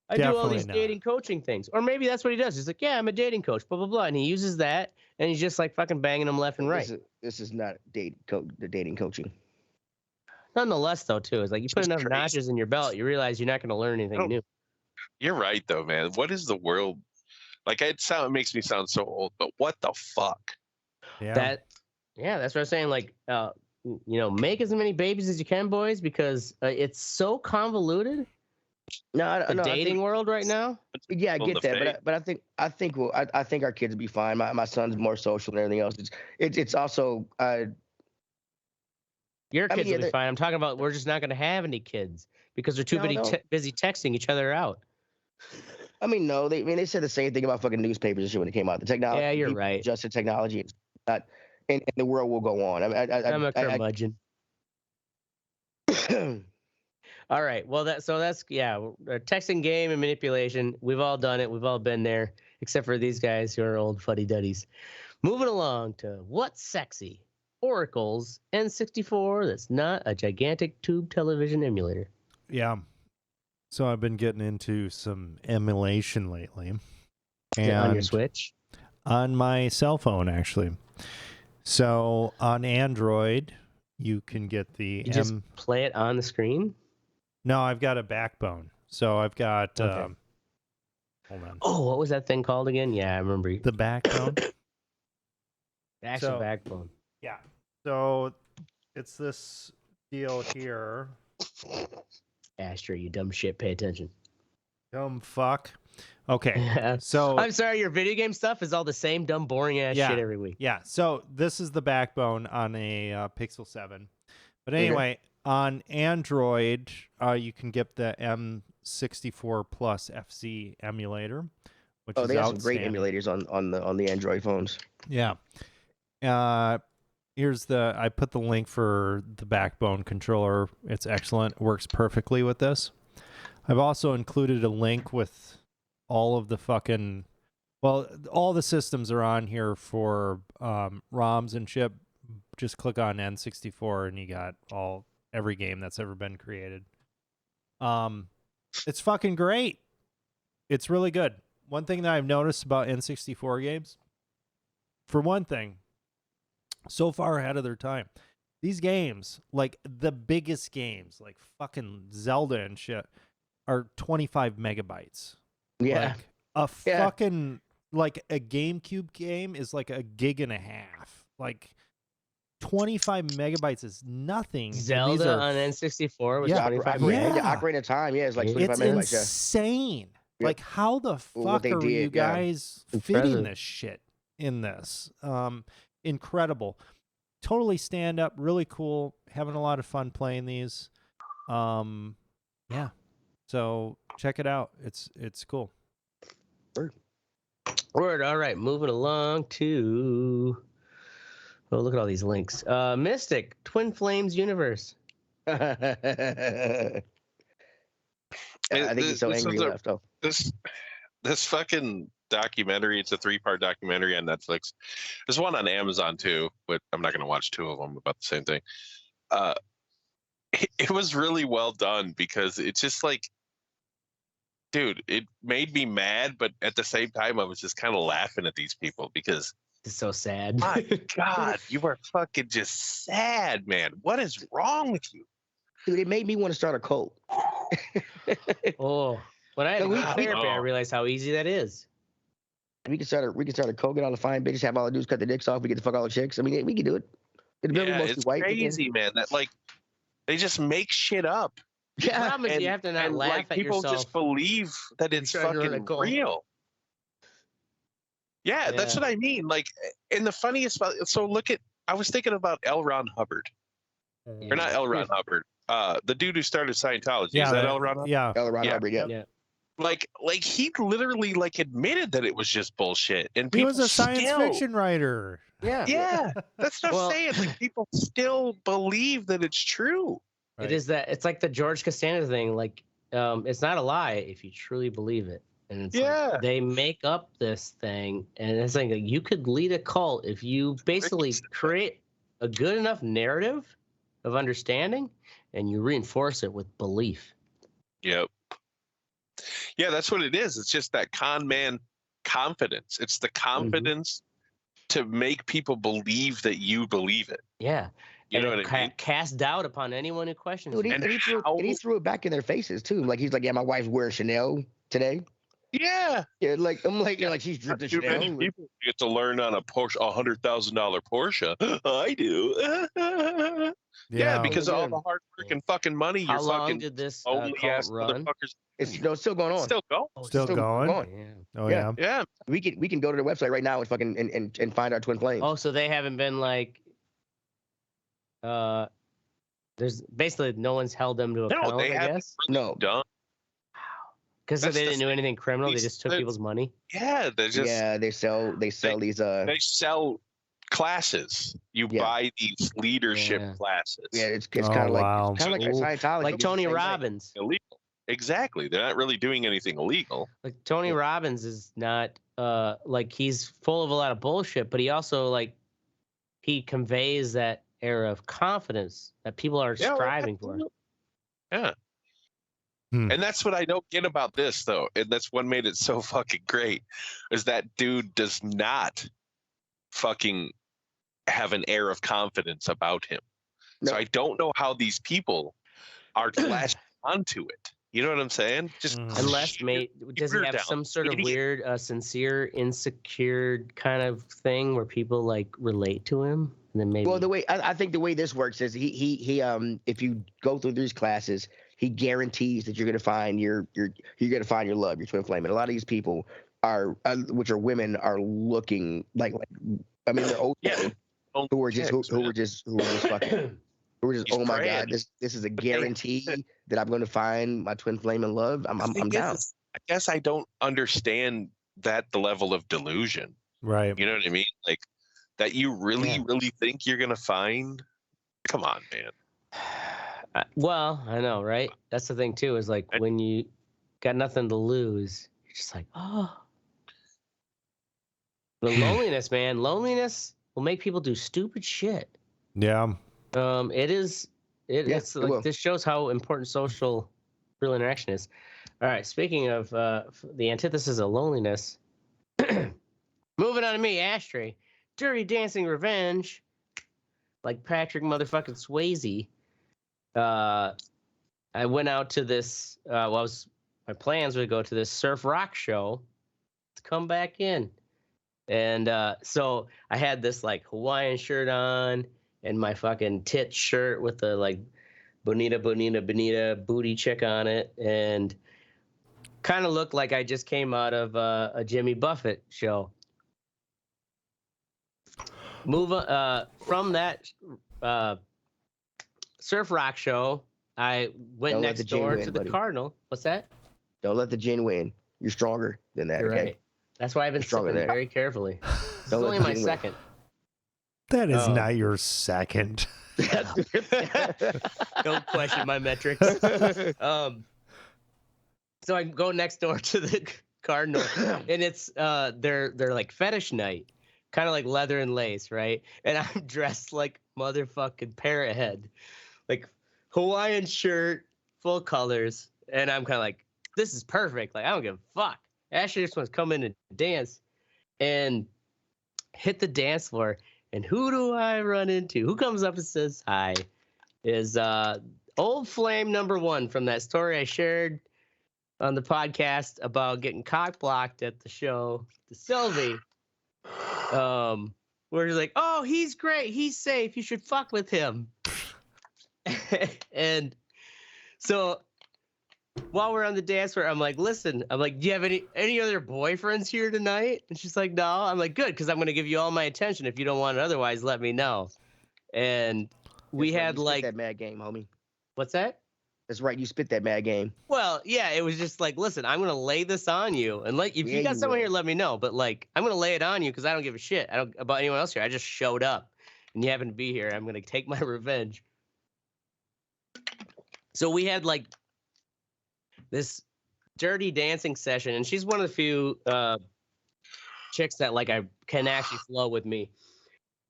I do all Definitely these not. dating coaching things. Or maybe that's what he does. He's like, yeah, I'm a dating coach, blah, blah, blah. And he uses that, and he's just like fucking banging them left and right. This is not the dating coaching. Nonetheless, though, too, it's like you put Just enough crazy. notches in your belt, you realize you're not going to learn anything Oh. new. You're right though, man. What is the world like? It makes me sound so old, but what the fuck? Yeah. That's what I'm saying. Like, make as many babies as you can, boys, because it's so convoluted. The dating world right now. Yeah, I Well, get the that, fake. but I think our kids will be fine. My son's more social than everything else. It's also Your kids will be they're- fine. I'm talking about we're just not going to have any kids because they're too busy texting each other out. I mean, no, they said the same thing about fucking newspapers and shit when it came out. The technology, Yeah, you're right. Just the technology, it's not, and the world will go on. I'm a curmudgeon. All right. Well, that's texting game and manipulation. We've all done it. We've all been there, except for these guys who are old fuddy-duddies. Moving along to what's sexy? Oracle's N64 that's not a gigantic tube television emulator. Yeah. So I've been getting into some emulation lately. And on your Switch? On my cell phone, actually. So on Android, you can get the... You just play it on the screen? No, I've got a Backbone. So I've got... Okay. Hold on. Oh, what was that thing called again? Yeah, I remember. The Backbone? The actual Backbone. Yeah. So it's this deal here. Ashtray, you dumb shit. Pay attention. Dumb fuck. Okay. So I'm sorry, your video game stuff is all the same dumb, boring ass shit every week. Yeah. So this is the Backbone on a Pixel 7. But anyway, on Android, you can get the M64 Plus FC emulator, which is they have some great emulators on the Android phones. Yeah. I put the link for the Backbone controller. It's excellent. It works perfectly with this. I've also included a link with all of the fucking, all the systems are on here for ROMs and shit. Just click on N64 and you got every game that's ever been created. It's fucking great. It's really good. One thing that I've noticed about N64 games, for one thing, so far ahead of their time. These games, like the biggest games, like fucking Zelda and shit, are 25 megabytes. Yeah. Like fucking, like a GameCube game is like a gig and a half. Like 25 megabytes is nothing. Zelda on N64 was 25 megabytes. Yeah, Ocarina of Time, it's like 25 megabytes. It's insane. Yeah. Like how the fuck are you guys fitting this shit in this? Incredible. Totally stand up, really cool, having a lot of fun playing these. Yeah. So check it out. It's cool. Word. All right, moving along to look at all these links. Mystic, Twin Flames Universe. I think he's so angry he left though. This fucking documentary, it's a 3-part documentary on Netflix. There's one on Amazon too, but I'm not going to watch 2 of them about the same thing. It was really well done because it's just like, dude, it made me mad, but at the same time I was just kind of laughing at these people because it's so sad. My God, you are fucking just sad, man. What is wrong with you? Dude, it made me want to start a cult. When I had therapy, I realized how easy that is. We can start a cult, get all the fine bitches, have all the dudes cut the dicks off, we get the fuck all the chicks. I mean, we can do it. It's crazy, man. That like they just make shit up. Yeah, the problem is you have to not laugh at people yourself. Just believe that it's fucking real. Yeah, that's what I mean. Like, and the funniest about I was thinking about L. Ron Hubbard, or not L. Ron Hubbard. The dude who started Scientology. Yeah, is that L. Ron Hubbard? Yeah, L. Ron Hubbard. Yeah. Like he literally admitted that it was just bullshit, and he people was a science fiction writer. Yeah. That's what I'm saying. Like people still believe that it's true. Right. It is that. It's like the George Costanza thing. Like, it's not a lie if you truly believe it. And it's like they make up this thing, and it's like you could lead a cult if you basically create a good enough narrative of understanding, and you reinforce it with belief. Yep. Yeah, that's what it is. It's just that con man confidence. It's the confidence to make people believe that you believe it. Yeah. You know what I mean? Cast doubt upon anyone who questions it. And he threw it back in their faces too. Like he's like, yeah, my wife's wearing Chanel today. Yeah. Yeah, like I'm like, you're like she's dripping Chanel. Many people get to learn on a Porsche, $100,000 Porsche. I do. Yeah, because all the hard work and fucking money. How long did this only ass run? It's still going on. Still going. Still going. Yeah. Oh yeah. Yeah. We can go to their website right now and fucking and find our twin flames. Oh, so they haven't been like There's basically no one's held them to account, they I haven't guess. really done. Because they didn't do anything criminal, they just took They're- people's money. Yeah, they're just they sell these they sell classes. You buy these leadership classes. Yeah, it's kind of like Scientology, like Tony Robbins. Illegal. Exactly. They're not really doing anything illegal. Like Tony Robbins is not like he's full of a lot of bullshit, but he also like he conveys that era of confidence that people are striving for. Yeah. And that's what I don't get about this, though. And that's what made it so fucking great, is that dude does not fucking have an air of confidence about him. No. So I don't know how these people are latched onto it. You know what I'm saying? Just unless, does he have some sort of weird, sincere, insecure kind of thing where people like relate to him? And then maybe. Well, the way I think the way this works is he if you go through these classes, he guarantees that you're gonna find your love, your twin flame. And a lot of these people are, which are women, are looking like I mean they're old who are just fucking. We're just, oh my God, this is a guarantee that I'm going to find my twin flame in love. I'm down. I guess I don't understand the level of delusion. Right. You know what I mean? Like that you really think you're going to find? Come on, man. Well, I know, right? That's the thing too, is like when you got nothing to lose, you're just like, oh. The loneliness, man. Loneliness will make people do stupid shit. Yeah. It's like this shows how important social real interaction is. All right, speaking of the antithesis of loneliness, moving on to me, Ashtray, Dirty Dancing Revenge, like Patrick motherfucking Swayze. I went out to this. My plans were to go to this surf rock show to come back in, and so I had this like Hawaiian shirt on. And my fucking tit shirt with the like bonita booty chick on it, and kind of looked like I just came out of a Jimmy Buffett show. From that surf rock show, I went next door to the Cardinal. What's that? Don't let the gin win. You're stronger than that. You're okay? Right. That's why I've been sipping very carefully. It's only my second. That is not your second. Don't question my metrics. So I go next door to the Cardinal, and it's they're like fetish night, kind of like leather and lace, right? And I'm dressed like motherfucking parrot head, like Hawaiian shirt, full colors, and I'm kind of like, this is perfect. Like I don't give a fuck. Ashley just wants to come in and dance, and hit the dance floor. And who do I run into? Who comes up and says hi? Is old flame number one from that story I shared on the podcast about getting cock blocked at the show to Sylvie. Where he's like, oh, he's great. He's safe. You should fuck with him. And so while we're on the dance floor, I'm like, listen, do you have any other boyfriends here tonight? And she's like, no. I'm like, good, because I'm going to give you all my attention. If you don't want it otherwise, let me know. And we had like that mad game, homie. What's that? That's right. You spit that mad game. Well, yeah, it was just like, listen, I'm going to lay this on you. And like, if you got someone here, let me know. But like, I'm going to lay it on you because I don't give a shit about anyone else here. I just showed up and you happen to be here. I'm going to take my revenge. So we had like this dirty dancing session, and she's one of the few chicks that like I can actually flow with me,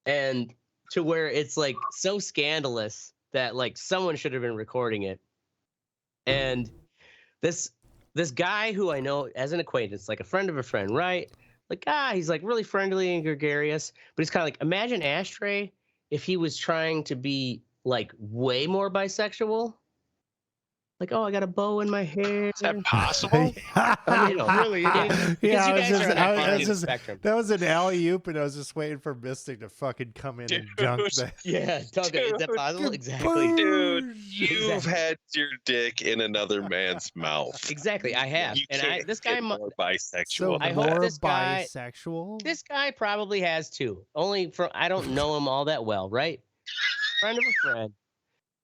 and to where it's like so scandalous that like someone should have been recording it. And this guy who I know as an acquaintance, like a friend of a friend, right? Like he's like really friendly and gregarious, but he's kind of like, imagine Ashtray if he was trying to be like way more bisexual. Like, oh, I got a bow in my hair. Is that possible? I mean, really? That was an alley-oop, and I was just waiting for Mystic to fucking come in and dunk that. Yeah, dunk it. Is that possible? Exactly. Dude, you've had your dick in another man's mouth. Exactly, I have. This guy more bisexual. So I hope this guy bisexual. This guy probably has too. Only from I don't know him all that well, right? Friend of a friend.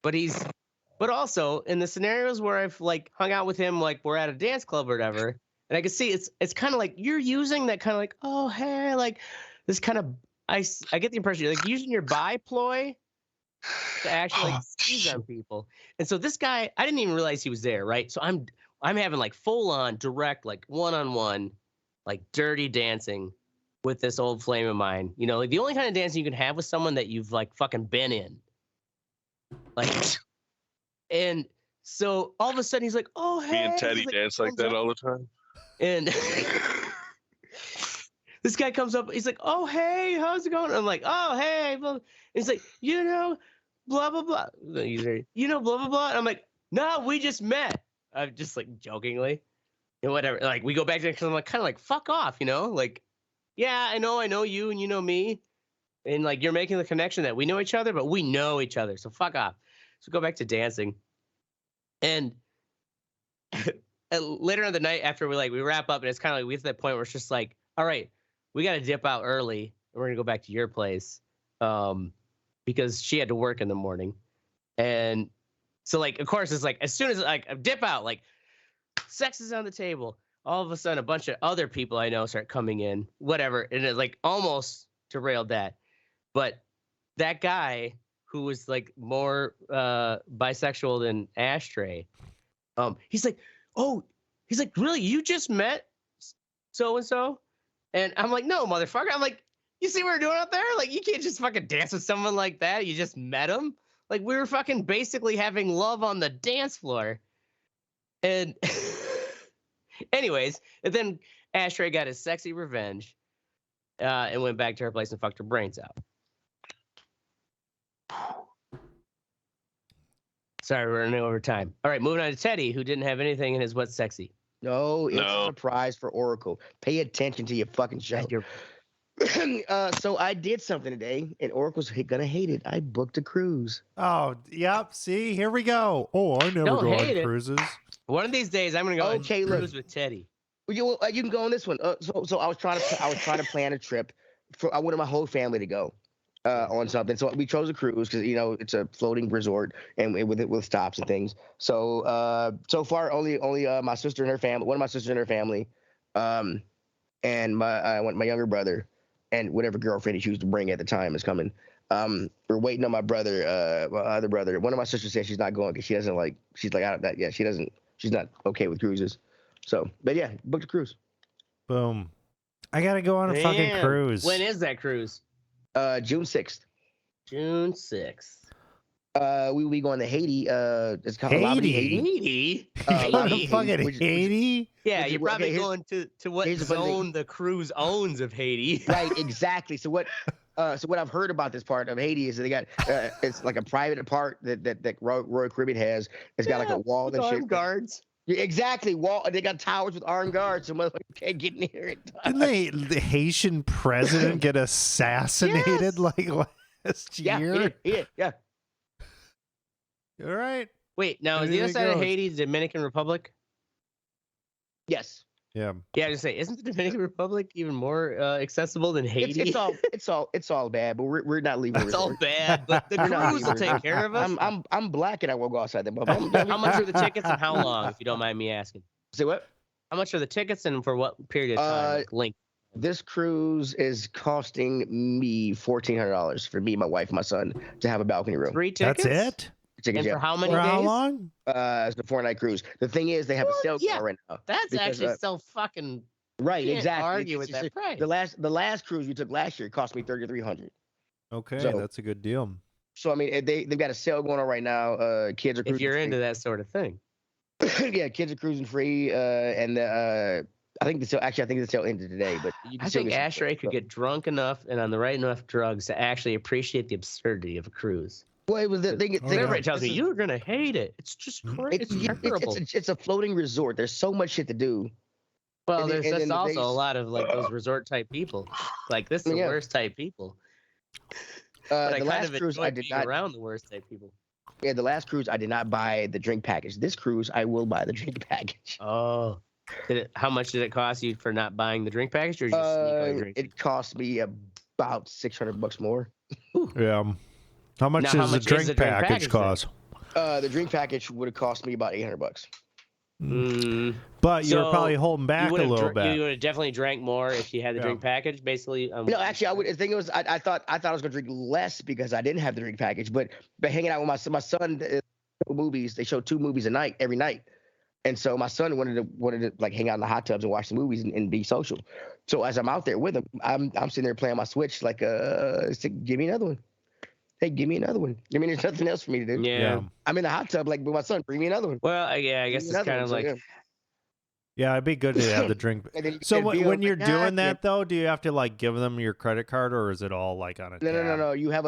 But also in the scenarios where I've like hung out with him, like we're at a dance club or whatever, and I can see it's kind of like you're using that kind of like, oh hey, like this kind of I get the impression you're like using your bi ploy to actually like seize on people. And so this guy, I didn't even realize he was there, right? So I'm having like full on direct like one-on-one like dirty dancing with this old flame of mine. You know, like the only kind of dancing you can have with someone that you've like fucking been in. Like and so all of a sudden he's like, "Oh, hey." Me and Teddy dance like that all the time. And this guy comes up, he's like, "Oh, hey, how's it going?" I'm like, "Oh, hey." And he's like, "You know, blah blah blah." You know, blah blah blah. And I'm like, "No, we just met." I'm just like jokingly, and whatever. Like we go back to because I'm like kind of like fuck off, you know? Like, yeah, I know you and you know me, and like you're making the connection that we know each other, but we know each other, so fuck off. So go back to dancing, and later on the night after we wrap up, and it's kind of like we get to that point where it's just like, all right, we got to dip out early, and we're gonna go back to your place, because she had to work in the morning, and so like of course it's like as soon as like I dip out, like sex is on the table, all of a sudden a bunch of other people I know start coming in, whatever, and it like almost derailed that, but that guy who was like more bisexual than Ashtray, he's like, "Oh," he's like, "Really? You just met so and so?" And I'm like, "No, motherfucker." I'm like, "You see what we're doing out there? Like, you can't just fucking dance with someone like that. You just met him. Like, we were fucking basically having love on the dance floor." And anyways, and then Ashtray got his sexy revenge and went back to her place and fucked her brains out. Sorry, we're running over time. All right, moving on to Teddy, who didn't have anything in his What's Sexy. No, it's a surprise for Oracle. Pay attention to your fucking show. So I did something today, and Oracle's gonna hate it. I booked a cruise. Oh, yep. See, here we go. Oh, I never go on cruises. One of these days, I'm gonna go on cruise with Teddy. You can go on this one. So I was trying to plan a trip I wanted my whole family to go on something. So we chose a cruise because it's a floating resort and with stops and things. So so far only my sister and her family, one of my sisters and her family, and my younger brother and whatever girlfriend he chooses to bring at the time is coming. We're waiting on my brother, my other brother. One of my sisters said she's not going because she doesn't like. She's like out of that. Yeah, she's not okay with cruises. So, but yeah, booked a cruise. Boom. I gotta go on a fucking cruise. When is that cruise? June 6th. June 6th. We going to Haiti. It's called Haiti. Haiti. Fucking Haiti. Yeah, you're probably going to what zone the cruise owns of Haiti. Right, exactly. So what I've heard about this part of Haiti is that they got it's like a private part that Royal Caribbean has. It's got like a wall and shit. Guards. Yeah, exactly. Wall. They got towers with armed guards, so motherfuckers can't get near it. Didn't the Haitian president get assassinated like last year? Yeah. All right. Wait, now is the other side of Haiti the Dominican Republic? Yes. Yeah. Yeah, I was gonna say, isn't the Dominican Republic even more accessible than Haiti? It's all bad, but we're not leaving. It's all bad, but the cruise will take care of us. I'm black and I won't go outside the How much are the tickets and how long, if you don't mind me asking? Say what? How much are the tickets and for what period of time? Length? This cruise is costing me $1,400 for me, my wife, and my son to have a balcony room. 3 tickets. That's it. And for how many days? How long? It's a 4-night cruise. The thing is, they have a sale going right now. That's actually so fucking right. Exactly. Argue with that price. The last cruise we took last year cost me $3,300. Okay, so, that's a good deal. So I mean, they've got a sale going on right now. Kids are cruising if you're free. Into that sort of thing. Yeah, kids are cruising free, and I think the sale ended today. But I think Ashtray could get drunk enough and on the right enough drugs to actually appreciate the absurdity of a cruise. Well, it was the thing. Everybody tells me you're gonna hate it. It's just crazy. It's a floating resort. There's so much shit to do. Well, there's also a lot of like those resort type people. Like this is the worst type people. But the last cruise I did not around the worst type people. Yeah, the last cruise I did not buy the drink package. This cruise I will buy the drink package. Oh, how much did it cost you for not buying the drink package, or just sneak drink? It cost me about $600 more. Yeah. How much does the drink package cost? The drink package would have cost me about $800. But you were probably holding back a little bit. You would have definitely drank more if you had the drink package, basically. No, actually, I would. The thing was, I thought I was gonna drink less because I didn't have the drink package. But hanging out with my son, movies. They show 2 movies a night every night, and so my son wanted to like hang out in the hot tubs and watch the movies and be social. So as I'm out there with him, I'm sitting there playing my Switch like, give me another one. Hey, give me another one. I mean, there's nothing else for me to do. Yeah. I'm in the hot tub like with my son. Bring me another one. Well, yeah, I guess it's kind of like. Yeah, it'd be good to have the drink. So when you're doing that though, do you have to like give them your credit card, or is it all like on a tab? No. You have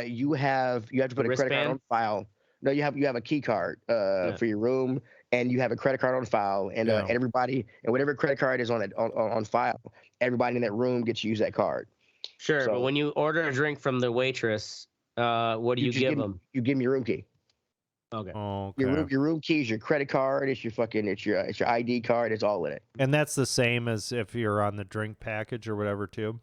you have to put a credit card on file. No, you have a key card for your room, and you have a credit card on file, and everybody and whatever credit card is on file, everybody in that room gets to use that card. Sure, but when you order a drink from the waitress, what do you give them? You give them your room key. Okay. Your room key is your credit card. It's your ID card. It's all in it. And that's the same as if you're on the drink package or whatever too.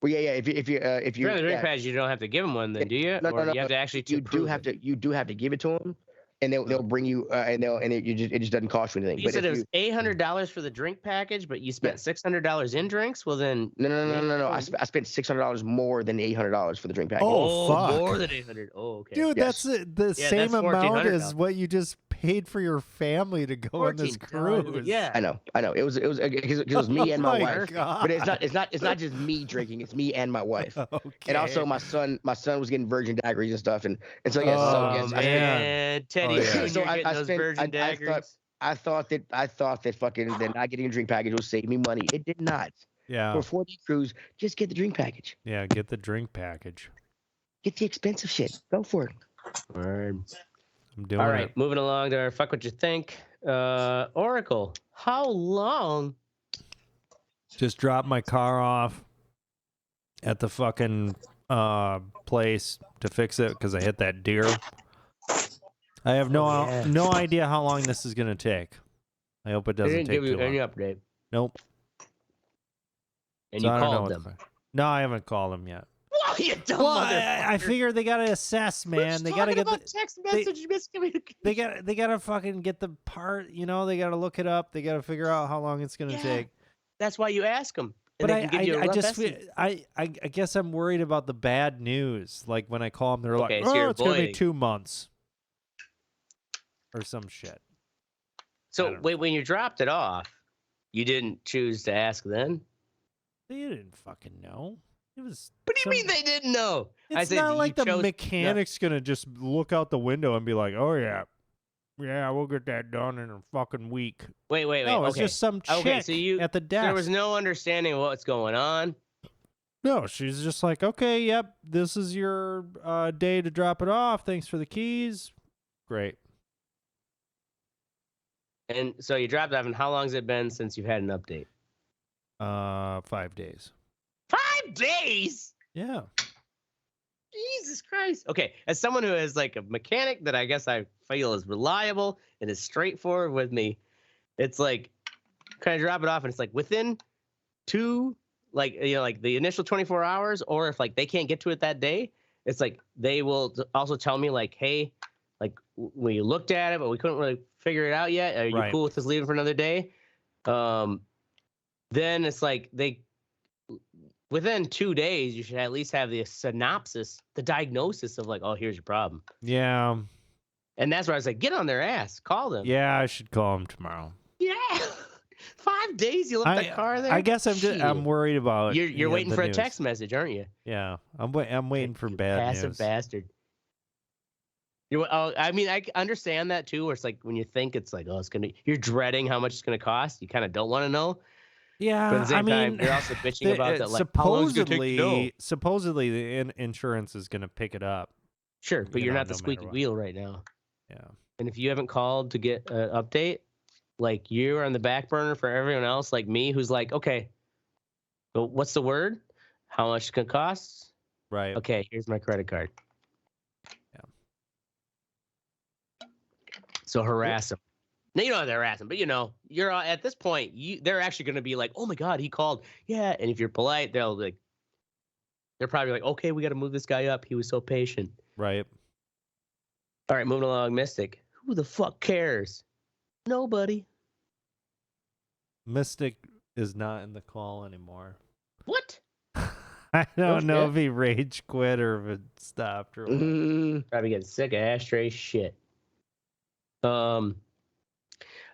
Well, yeah. If you're on the drink package, you don't have to give them one, then do you? No. You have to actually. You do have to give it to them. And they'll bring you, it just doesn't cost you anything. You said it was $800 for the drink package, but you spent $600 in drinks. Well, then no. I spent $600 more than $800 for the drink package. Oh, fuck. More than $800. Oh, okay. Dude, that's the same amount as what you just paid for your family to go on this cruise. Yeah, I know. It was me and my wife. God. But it's not just me drinking. It's me and my wife. Okay. And also my son was getting virgin daiquiris and stuff, and so Teddy, so I thought that fucking that not getting a drink package would save me money. It did not. Yeah. For a 4-day cruise, just get the drink package. Yeah, get the drink package. Get the expensive shit. Go for it. Word. I'm doing All right, it. moving along to our fuck what you think. Oracle, how long? Just drop my car off at the fucking place to fix it because I hit that deer. I have no idea how long this is gonna take. I hope it doesn't take too long. They didn't give you any update. Nope. And you called them. No, I haven't called them yet. Well, you dumb motherfucker. I figured they gotta assess, man. They gotta get the text message miscommunication. They gotta fucking get the part. You know, they gotta look it up. They gotta figure out how long it's gonna take. That's why you ask them. But I guess I'm worried about the bad news. Like when I call them, they're like, "Oh, it's gonna be 2 months." Or some shit. So wait, when you dropped it off, you didn't choose to ask then? They didn't fucking know. It was. What do you mean they didn't know? It's not like the mechanic's gonna just look out the window and be like, "Oh yeah, we'll get that done in a fucking week." Wait. No, it's just some chick at the desk. There was no understanding of what's going on. No, she's just like, "Okay, yep, this is your day to drop it off. Thanks for the keys." Great. And so you dropped off, and how long has it been since you've had an update? 5 days. 5 days? Yeah. Jesus Christ. Okay, as someone who is like a mechanic that I guess I feel is reliable and is straightforward with me, it's like, can I drop it off? And it's like within like the initial 24 hours, or if like they can't get to it that day, it's like they will also tell me like, hey, like we looked at it, but we couldn't really figure it out yet. Are you cool with us leaving for another day? Then it's like within 2 days, you should at least have the synopsis, the diagnosis of like, oh, here's your problem. Yeah. And that's where I was like, get on their ass, call them. Yeah, I should call them tomorrow. Yeah. 5 days you left that car there. I guess I'm worried about. You're waiting for a news. text message, aren't you? Yeah, I'm waiting for bad news. Passive bastard. I mean, I understand that too. Where it's like when you think it's like, oh, you're dreading how much it's gonna cost. You kind of don't want to know. Yeah, but at the same time, you're also bitching about that. Like, how long is it gonna take to know? Supposedly, the insurance is gonna pick it up. Sure, but you're not the squeaky wheel right now. Yeah. And if you haven't called to get an update, like you're on the back burner for everyone else, like me, who's like, okay, so what's the word? How much it's gonna cost? Right. Okay, here's my credit card. So harass them. No, you don't have to harass them, but you're at this point, they're actually going to be like, oh my God, he called. Yeah. And if you're polite, they're probably like, okay, we got to move this guy up. He was so patient. Right. All right, moving along, Mystic. Who the fuck cares? Nobody. Mystic is not in the call anymore. What? I don't know shit. if he rage quit or if it stopped or what. Probably getting sick of Ashtray shit. All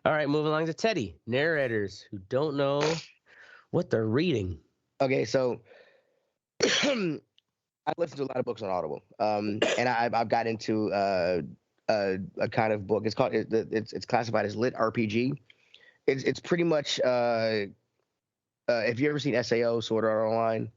right, moving along to Teddy. Narrators who don't know what they're reading. Okay, so I listen to a lot of books on Audible, and I've got into a kind of book. It's called it's classified as lit RPG. It's pretty much have you ever seen SAO, Sword Art Online?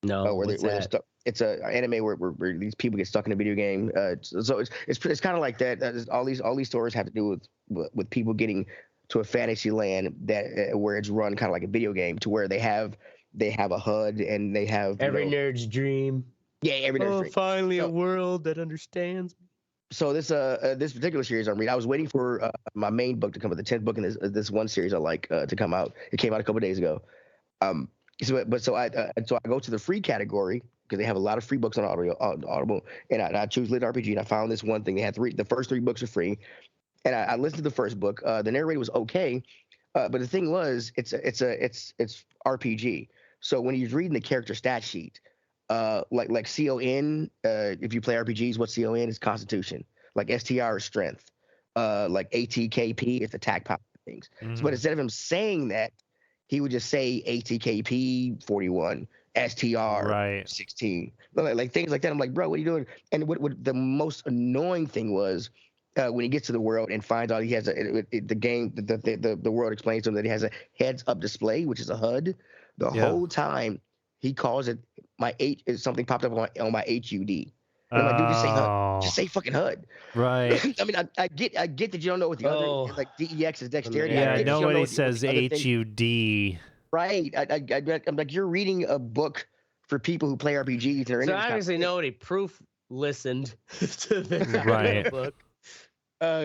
No, where what's they're that? stuck. It's an anime where these people get stuck in a video game. So it's kind of like that. All these stories have to do with people getting to a fantasy land that where it's run kind of like a video game, to where they have a HUD and they have Every nerd's dream. Yeah, every nerd's dream. Finally a world that understands me. So this particular series I'm reading, I was waiting for my main book to come out, the 10th book in this one series I like to come out. It came out a couple days ago. So I go to the free category because they have a lot of free books on Audible, and I choose lit RPG, and I found this one thing. They had the first 3 books are free, and I listened to the first book. The narrator was okay, but the thing was, it's RPG. So when you're reading the character stat sheet, like CON, if you play RPGs, what CON is Constitution, like STR is Strength, like ATKP is Attack Power things. Mm-hmm. But instead of him saying that, he would just say ATKP 41, STR 16, like things like that. I'm like, bro, what are you doing? And what the most annoying thing was when he gets to the world and finds out he has the world explains to him that he has a heads-up display, which is a HUD. The whole time he calls it something popped up on my HUD. And I'm like, dude, just say HUD. Just say fucking HUD. Right. I mean, I get that you don't know what the other, like DEX is dexterity. Yeah, nobody says HUD. Right. I'm like, you're reading a book for people who play RPGs. And so obviously nobody proof listened to the book.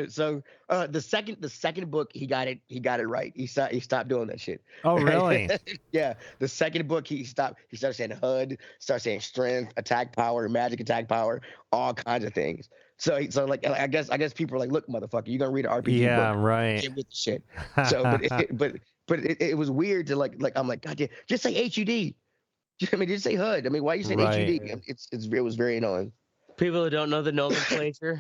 So the second book he got it right. He stopped doing that shit. Oh really? Yeah. The second book he started saying HUD, started saying strength, attack power, magic attack power, all kinds of things. So like I guess people are like, look, motherfucker, you're gonna read an RPG book. Yeah, right. Get with the shit. So but it was weird to like I'm like, God damn, just say HUD. I mean, just say HUD. I mean, why are you saying HUD? It was very annoying. People who don't know the nomenclature.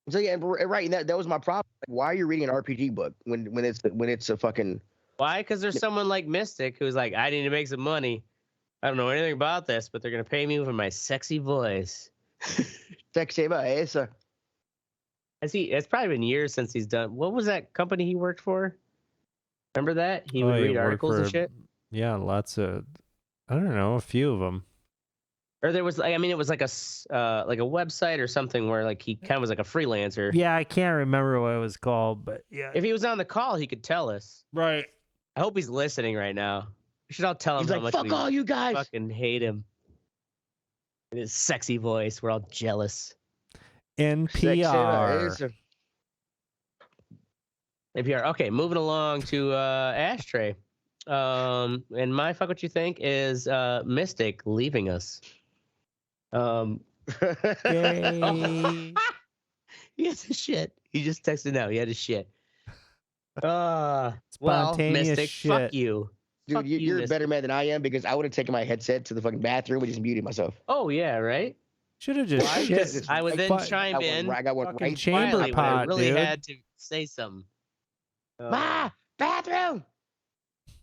So yeah, right. And that was my problem. Like, why are you reading an RPG book when it's a fucking? Why? Because there's someone like Mystic who's like, I need to make some money. I don't know anything about this, but they're gonna pay me with my sexy voice. Sexy voice. It's probably been years since he's done. What was that company he worked for? Remember that he would read articles and shit. Yeah, lots of. I don't know, a few of them. Or there was, it was like a website or something where like he kind of was like a freelancer. Yeah, I can't remember what it was called, but yeah. If he was on the call, he could tell us. Right. I hope he's listening right now. We should all tell him He's how like, much fuck all you guys. Fucking hate him. In his sexy voice, we're all jealous. NPR. NPR. Okay, moving along to Ashtray. And my fuck what you think is Mystic leaving us. He has a shit. He just texted now. He had a shit. Well, Mystic, shit. fuck you. Dude, you're a better man than I am, because I would have taken my headset to the fucking bathroom and just muted myself. Oh yeah, right. Should have just shit. I would then chime in. I got one right chamber quietly, pot, I really dude. had to say something. Ma, bathroom.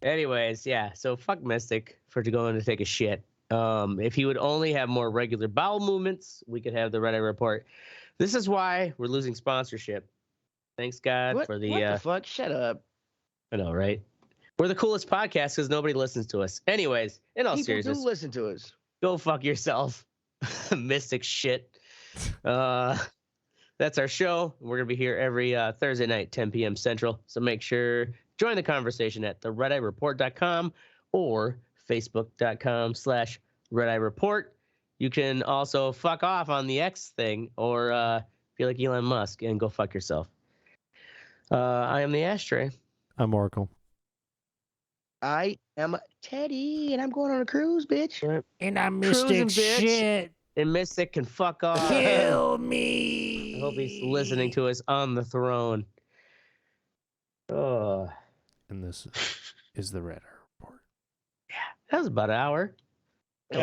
Anyways, yeah. So fuck Mystic for going to take a shit. If he would only have more regular bowel movements, we could have the Red Eye Report. This is why we're losing sponsorship. Thanks God for the. What the fuck? Shut up. I know, right? We're the coolest podcast because nobody listens to us. Anyways, in all seriousness, people do listen to us. Go fuck yourself, Mystic shit. That's our show. We're gonna be here every Thursday night, 10 p.m. Central. So make sure join the conversation at theredeyereport.com or facebook.com/redeyereport. You can also fuck off on the X thing or feel like Elon Musk and go fuck yourself. I am the Ashtray. I'm Oracle. I am Teddy, and I'm going on a cruise, bitch. And I'm Mystic shit. And Mystic can fuck off. Kill me. I hope he's listening to us on the throne. Oh. And this is the Red Report. Yeah, that was about an hour. Oh.